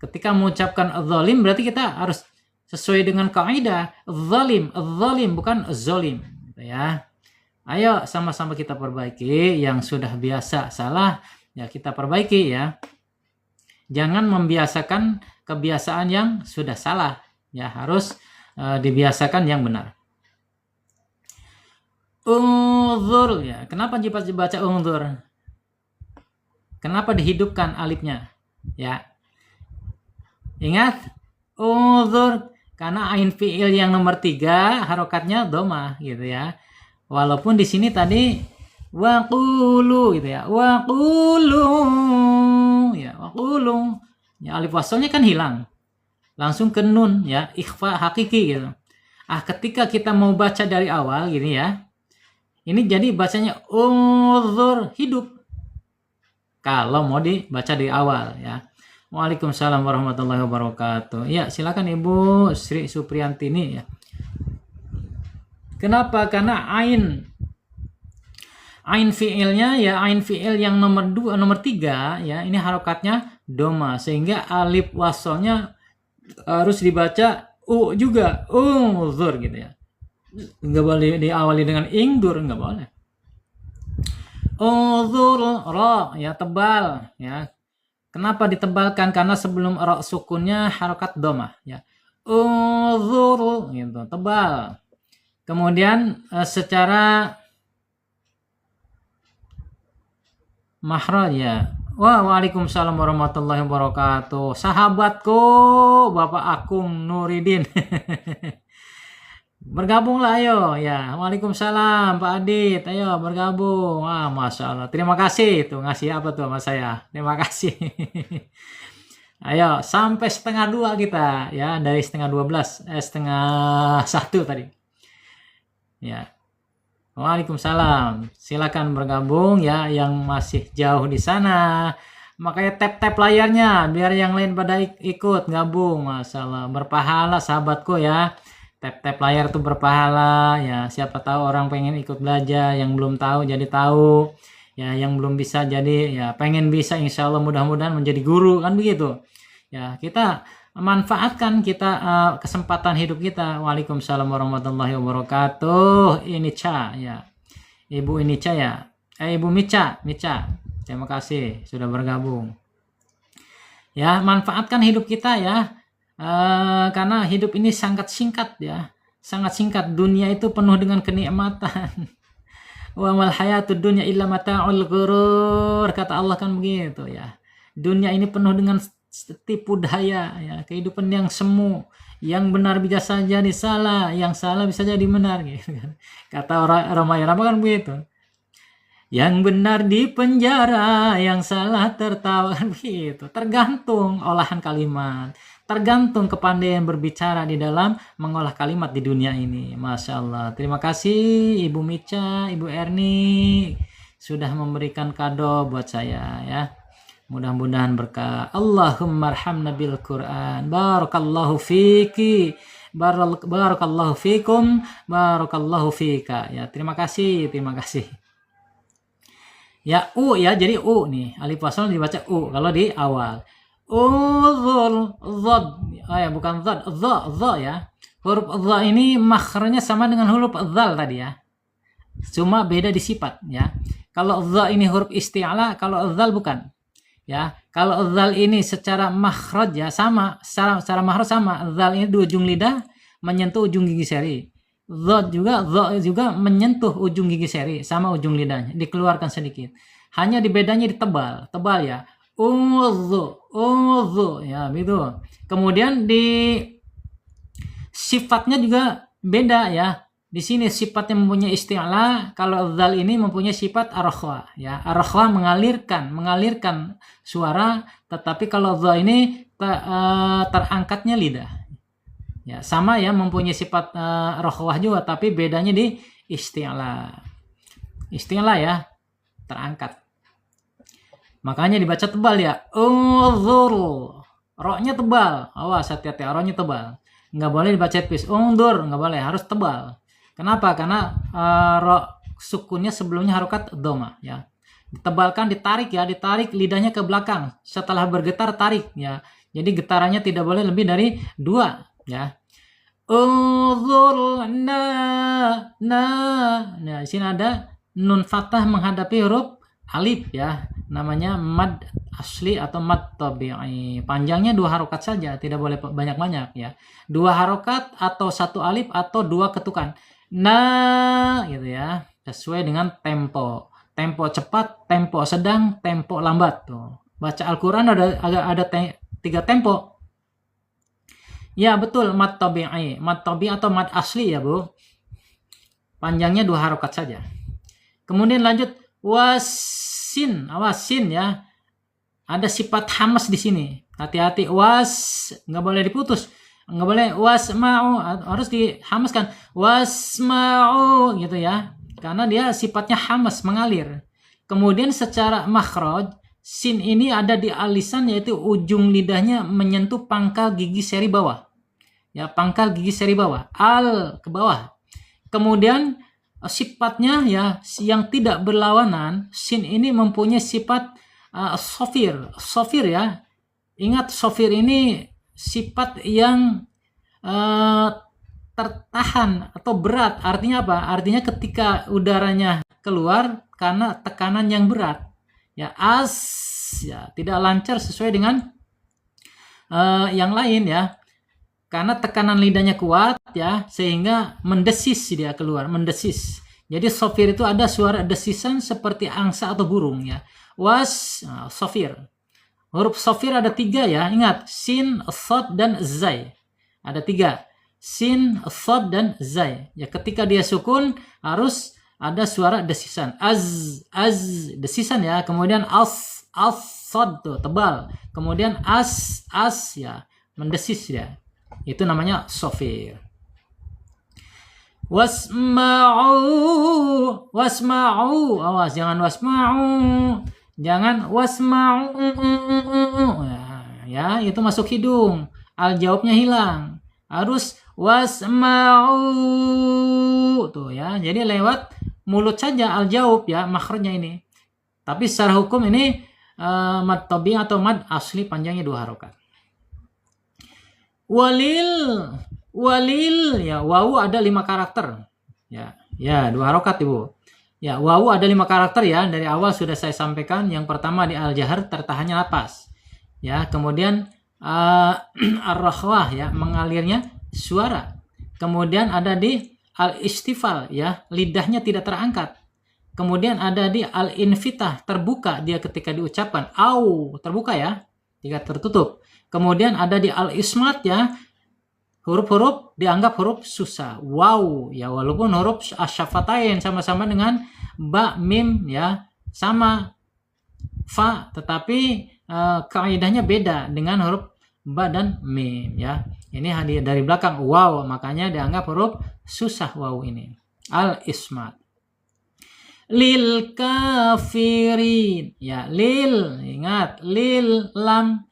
Ketika mengucapkan zolim berarti kita harus sesuai dengan kaidah zalim, zalim bukan zolim, gitu ya. Ayo sama-sama kita perbaiki yang sudah biasa salah, ya kita perbaiki ya. Jangan membiasakan kebiasaan yang sudah salah, ya harus dibiasakan yang benar. Unzur ya. Kenapa dibaca unzur? Kenapa dihidupkan alifnya? Ya. Ingat, unzur karena ain fiil yang nomor 3 harokatnya dhamma gitu ya. Walaupun di sini tadi waqulu gitu ya. Waqulu ya, waqulu. Ya alif wasalnya kan hilang. Langsung ke nun ya, ikhfa hakiki gitu. Ketika kita mau baca dari awal gini ya. Ini jadi bacanya unzur hidup. Kalau mau dibaca dari awal ya. Waalaikumsalam warahmatullahi wabarakatuh. Ya, silakan Ibu Sri Supriyantini ya. Kenapa? Karena ain fiilnya ya, ain fiil yang nomor 3 ya, ini harokatnya dhamma sehingga alif wasalnya harus dibaca u juga, unzur gitu ya. Enggak boleh diawali dengan ingdur, enggak boleh. Unzur ra ya, tebal ya. Kenapa ditebalkan? Karena sebelum ra sukunnya harokat dhamma ya. Unzur gitu, tebal. Kemudian secara makhraj ya. Waalaikumsalam warahmatullahi wabarakatuh. Sahabatku Bapak Akung Nuridin. Bergabunglah ayo ya. Waalaikumsalam Pak Adit. Ayo bergabung. Masya Allah. Terima kasih tuh ngasih apa tuh sama saya. Terima kasih. Ayo sampai 1:30 kita ya, dari 11:30 1:30 tadi. Ya. Waalaikumsalam. Silakan bergabung ya yang masih jauh di sana. Makanya tap layarnya biar yang lain pada ikut gabung. Masalah berpahala sahabatku ya. Tap layar tuh berpahala ya. Siapa tahu orang pengen ikut belajar, yang belum tahu jadi tahu. Ya, yang belum bisa jadi ya pengen bisa, insya Allah mudah-mudahan menjadi guru kan begitu. Ya, kita manfaatkan kesempatan hidup kita. Waalaikumsalam warahmatullahi wabarakatuh. Inica ya. Ibu Inica ya. Ibu Mica. Terima kasih sudah bergabung. Ya, manfaatkan hidup kita ya. Karena hidup ini sangat singkat ya. Sangat singkat. Dunia itu penuh dengan kenikmatan. Wa mal hayatud dunya illa mata'ul ghurur. Kata Allah kan begitu ya. Dunia ini penuh dengan tipu daya ya, kehidupan yang semu, yang benar bisa jadi salah, yang salah bisa jadi benar gitu kan. Kata orang Roma kan begitu. Yang benar di penjara, yang salah tertawa kan begitu. Tergantung olahan kalimat, tergantung kepandaian berbicara di dalam mengolah kalimat di dunia ini. Masya Allah. Terima kasih Ibu Mica, Ibu Erni sudah memberikan kado buat saya ya. Mudah-mudahan berkah. Allahumma arhamna bil Quran. Barakallahu fiki. Barakallahu fikum. Barakallahu fika. Ya, terima kasih. Ya, u ya. Jadi u nih. Alif wasal dibaca u kalau di awal. Uzul zad. Ya, bukan zad. Za ya. Huruf za ini makhrajnya sama dengan huruf zal tadi ya. Cuma beda di sifat ya. Kalau za ini huruf isti'la, kalau zal bukan. Ya, kalau zal ini secara makhraj ya sama, secara makhraj sama. Zal ini di ujung lidah menyentuh ujung gigi seri. Za juga menyentuh ujung gigi seri sama ujung lidahnya, dikeluarkan sedikit. Hanya bedanya di tebal ya. Uzu ya gitu. Kemudian di sifatnya juga beda ya. Di sini sifatnya mempunyai isti'la, kalau zal ini mempunyai sifat ar-rakhwa ya. Ar-rakhwa mengalirkan suara, tetapi kalau zal ini terangkatnya lidah. Ya, sama ya, mempunyai sifat rakhwah juga, tapi bedanya di isti'la. Isti'la ya, terangkat. Makanya dibaca tebal ya. Unzur. Ro-nya tebal. Awas hati-hati, ro-nya tebal. Enggak boleh dibaca tipis. Unzur, enggak boleh, harus tebal. Kenapa? Karena ro sukunnya sebelumnya harokat dhamma ya. Ditebalkan, ditarik lidahnya ke belakang. Setelah bergetar tarik ya. Jadi getarannya tidak boleh lebih dari 2 ya. Unzur na. Nah, di sini ada nun fathah menghadapi huruf alif ya. Namanya mad asli atau mad tabi'i. Panjangnya 2 harokat saja, tidak boleh banyak-banyak ya. 2 harokat atau 1 alif atau 2 ketukan. Nah, gitu ya. Sesuai dengan tempo. Tempo cepat, tempo sedang, tempo lambat tuh. Baca Al-Qur'an ada 3 tempo. Ya, betul, mad tabi'i. Mad tabi'i atau mad asli ya, Bu. Panjangnya 2 harokat saja. Kemudian lanjut wasin. Awas sin ya. Ada sifat hamas di sini. Hati-hati, nggak boleh diputus. Nggak boleh wasma'u, harus dihamaskan. Wasma'u gitu ya. Karena dia sifatnya hamas, mengalir. Kemudian secara makhraj, sin ini ada di alisan, yaitu ujung lidahnya menyentuh pangkal gigi seri bawah. Ya, pangkal gigi seri bawah. Al ke bawah. Kemudian sifatnya ya yang tidak berlawanan, sin ini mempunyai sifat sofir ya. Ingat, sofir ini sifat yang tertahan atau berat. Artinya apa? Artinya ketika udaranya keluar karena tekanan yang berat. Ya, ya tidak lancar sesuai dengan yang lain ya. Karena tekanan lidahnya kuat ya, sehingga mendesis dia keluar, mendesis. Jadi sofir itu ada suara desisan seperti angsa atau burung ya. Sofir. Huruf sofir ada 3 ya, ingat, sin, shad, dan zai. Ada 3. Sin, shad, dan zai. Ya, ketika dia sukun harus ada suara desisan. Desisan ya. Kemudian shad tuh tebal. Kemudian as ya, mendesis ya. Itu namanya sofir. Wasma'u. Awas, jangan wasma'u. Jangan wasma'u. Ya, itu masuk hidung. Al jawabnya hilang. Harus wasma'u. Tuh ya. Jadi lewat mulut saja al jawab ya, makhrajnya ini. Tapi secara hukum ini mad tabi atau mad asli panjangnya 2 harokat. Walil ya, wawu ada 5 karakter. Ya, 2 harokat Ibu. Ya, wawu ada 5 karakter ya. Dari awal sudah saya sampaikan. Yang pertama di al-jahar, tertahannya napas. Ya, kemudian ar-rakhwah ya, mengalirnya suara. Kemudian ada di al-istifal ya, lidahnya tidak terangkat. Kemudian ada di al-infitah, terbuka dia ketika diucapkan. Au, terbuka ya, tidak tertutup. Kemudian ada di al-ismat ya, huruf-huruf dianggap huruf susah. Wow ya, walaupun huruf asyafatain sama-sama dengan ba, mim ya, sama fa, tetapi kaidahnya beda dengan huruf ba dan mim ya. Ini hadir dari belakang wow, makanya dianggap huruf susah wow ini. Al-ismat. Lil kafirin ya, lil, ingat, lil lam.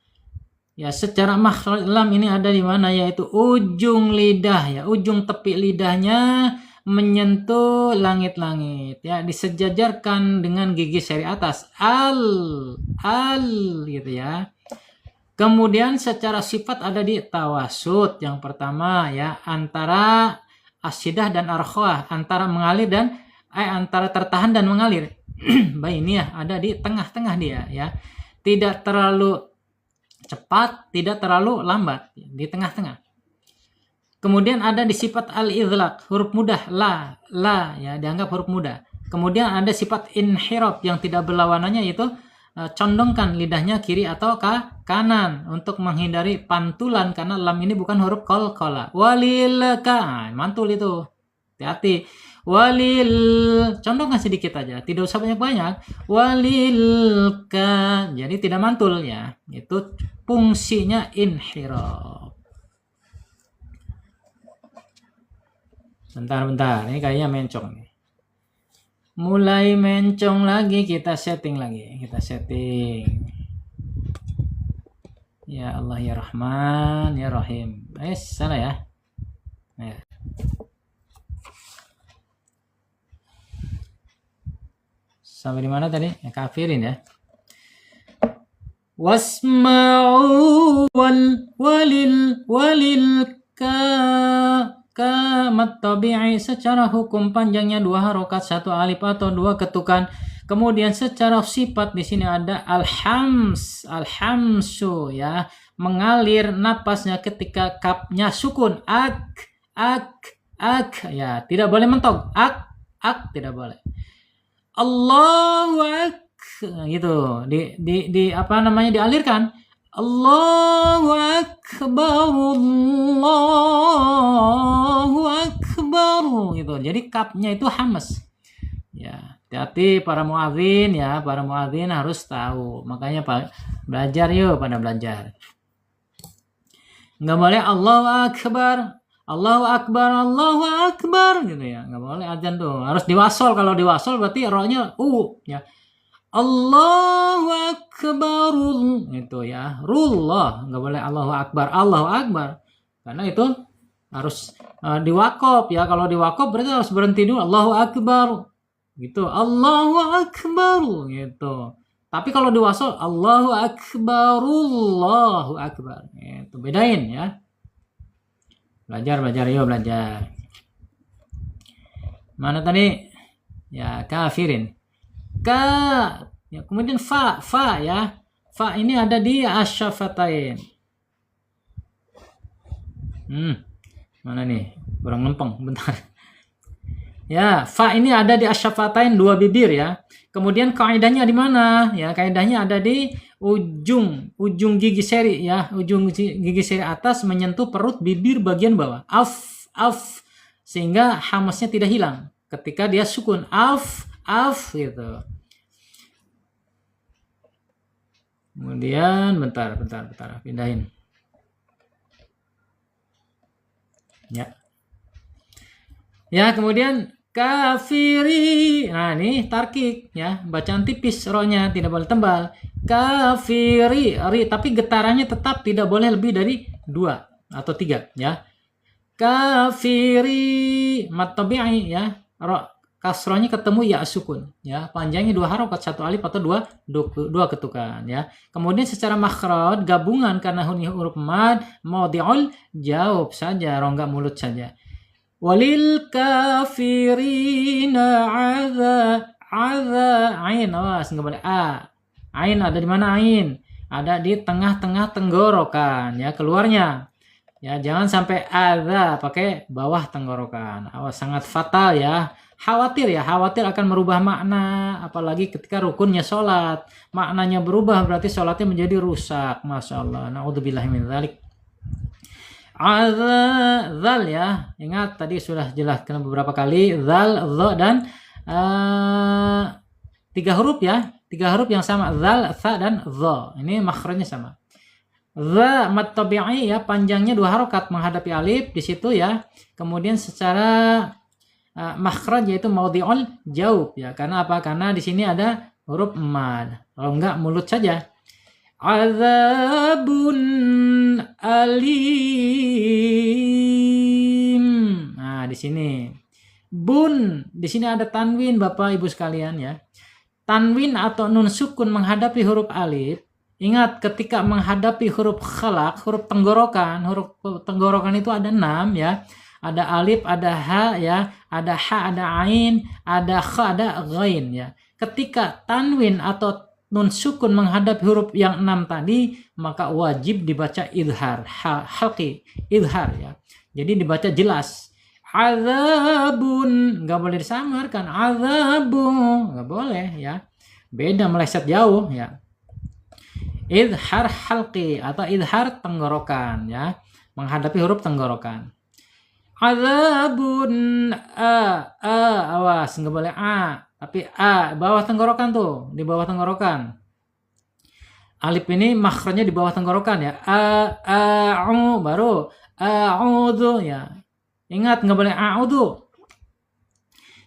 Ya, secara makhraj lam ini ada di mana, yaitu ujung lidah ya, ujung tepi lidahnya menyentuh langit-langit ya, disejajarkan dengan gigi seri atas. Al gitu ya. Kemudian secara sifat ada di tawasud. Yang pertama ya, antara asyidah dan arkhwah, antara mengalir dan antara tertahan dan mengalir. Baik, ini ya, ada di tengah-tengah dia ya. Tidak terlalu cepat, tidak terlalu lambat, di tengah-tengah. Kemudian ada di sifat al-idlaq, huruf mudah, la ya, dianggap huruf mudah. Kemudian ada sifat inhirab yang tidak berlawanannya, yaitu condongkan lidahnya kiri atau ke kanan untuk menghindari pantulan, karena lam ini bukan huruf qalqalah. Walilka, mantul itu. Hati-hati. Condongkan sedikit aja, tidak usah banyak-banyak. Walilka, jadi tidak mantul ya. Itu fungsinya inhirab. Bentar, ini kayaknya mencong nih. Mulai mencong lagi, kita setting lagi. Ya Allah ya Rahman ya Rahim. Salah ya. Ya. Sampai di mana tadi? Ya, kafirin ya. Wasma'u walil ka mat tabi'i secara hukum panjangnya 2 harokat 1 alif atau 2 ketukan. Kemudian secara sifat di sini ada al-hamsu ya, mengalir napasnya ketika kapnya sukun ak ya, tidak boleh mentok ak tidak boleh. Allahu ak gitu di apa namanya dialirkan. Allahu akbar gitu. Jadi kapnya itu hamas. Ya, hati-hati para muadzin ya, para muadzin harus tahu. Makanya belajar yuk, pada belajar. Enggak boleh Allahu akbar gitu ya. Enggak boleh azan tuh. Harus diwasol. Kalau diwasol berarti rohnya ya. Allahu akbar itu ya. Rullah, enggak boleh Allahu akbar. Karena itu harus diwakop ya. Kalau diwakop berarti harus berhenti dulu Allahu akbar. Gitu. Allahu akbar gitu. Tapi kalau diwasol Allahu akbar. Itu bedain ya. Belajar yuk belajar. Mana tadi? Ya, kafirin. Ya, kemudian fa ya. Fa ini ada di asyafatain. Mana nih? Kurang lempeng, bentar. Ya, fa ini ada di asyafatain 2 bibir ya. Kemudian kaidahnya di mana? Ya, kaidahnya ada di ujung gigi seri ya. Ujung gigi seri atas menyentuh perut bibir bagian bawah. Af sehingga hamasnya tidak hilang ketika dia sukun af gitu. Kemudian bentar pindahin. Ya, kemudian kafiri. Nah, ini tarkik ya, bacaan tipis rohnya, tidak boleh tebal. Kafiri, tapi getarannya tetap tidak boleh lebih dari 2 atau 3 ya. Kafiri mat tabi'i ya. Kasrohnya ketemu ya sukun ya, panjangnya 2 harokat 1 alif atau 2 ketukan ya. Kemudian secara makhraj gabungan karena huruf mad maudhi'ul jawab saja, rongga mulut saja. Walil kafirina ain, awas enggak boleh a. Ain ada di mana ain? Ada di tengah-tengah tenggorokan ya, keluarnya. Ya, jangan sampai adza pakai bawah tenggorokan. Awas, sangat fatal ya. Khawatir akan merubah makna, apalagi ketika rukunnya sholat. Maknanya berubah berarti sholatnya menjadi rusak. Masya Allah. Na'udzubillahi min dzalik. Zal ya. Ingat tadi sudah jelaskan beberapa kali. Zal, dha dan 3 huruf ya. 3 huruf yang sama. Zal, tha dan dha. Ini makhrajnya sama. Dha mat tabi'i ya, panjangnya 2 harokat menghadapi alif di situ ya. Kemudian secara makhraj yaitu maudhi'ul jawab ya. Karena apa? Karena di sini ada huruf mad. Kalau enggak mulut saja. Azabun alim. Nah, di sini. Di sini ada tanwin Bapak Ibu sekalian ya. Tanwin atau nun sukun menghadapi huruf alif. Ingat ketika menghadapi huruf khalaq, huruf tenggorokan itu ada 6 ya. Ada alif, ada ha ya, ada ha, ada ain, ada kha, ada ghain ya. Ketika tanwin atau nun sukun menghadap huruf yang 6 tadi, maka wajib dibaca idhar, halqi, idhar ya. Jadi dibaca jelas. Azabun, enggak boleh disamarkan. Azabun, enggak boleh ya. Beda, meleset jauh ya. Idhar halqi atau idhar tenggorokan ya, menghadapi huruf tenggorokan. Azabun awas, enggak boleh a, tapi bawah tenggorokan tuh, di bawah tenggorokan. Alif ini makhrajnya di bawah tenggorokan ya. Baru a'udzu ya. Ingat enggak boleh a'udzu.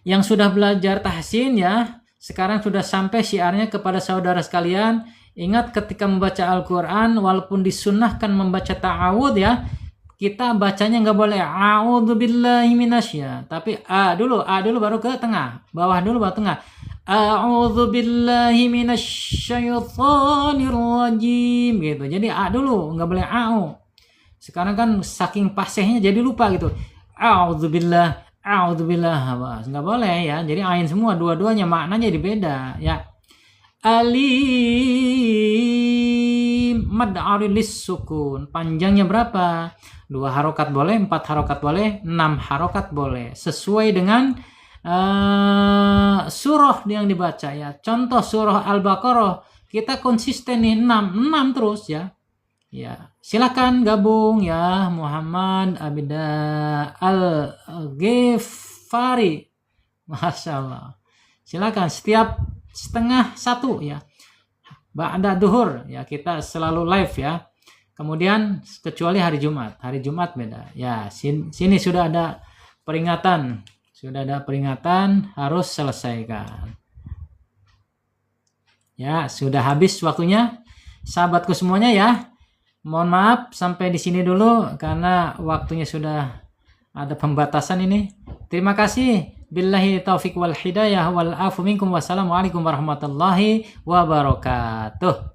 Yang sudah belajar tahsin ya, sekarang sudah sampai syiarnya kepada saudara sekalian. Ingat ketika membaca Al-Qur'an walaupun disunnahkan membaca ta'awudz ya, kita bacanya nggak boleh a'udzubillahi minasy ya, tapi a dulu baru ke tengah, bawah dulu baru tengah. A'udzubillahi minasyaitonir rajim gitu. Jadi a dulu, nggak boleh a'u. Sekarang kan saking pasehnya jadi lupa gitu. a'udzubillah, a'udzubillah. Nggak boleh ya. Jadi ain semua, dua-duanya maknanya jadi beda ya. Alim, mad arilis sukun. Panjangnya berapa? 2 harokat boleh, 4 harokat boleh, 6 harokat boleh. Sesuai dengan surah yang dibaca ya. Contoh surah Al-Baqarah, kita konsisten nih 6 terus ya. Ya, silakan gabung ya Muhammad Abida Al-Ghifari. Masya Allah. Silakan setiap setengah 1 ya. Ba'da duhur ya, kita selalu live ya. Kemudian kecuali hari Jumat. Hari Jumat beda. Ya, sini sudah ada peringatan. Sudah ada peringatan, harus selesaikan. Ya, sudah habis waktunya. Sahabatku semuanya ya. Mohon maaf sampai di sini dulu karena waktunya sudah ada pembatasan ini. Terima kasih. Billahi taufiq wal hidayah wal afu minkum. Wassalamualaikum warahmatullahi wabarakatuh.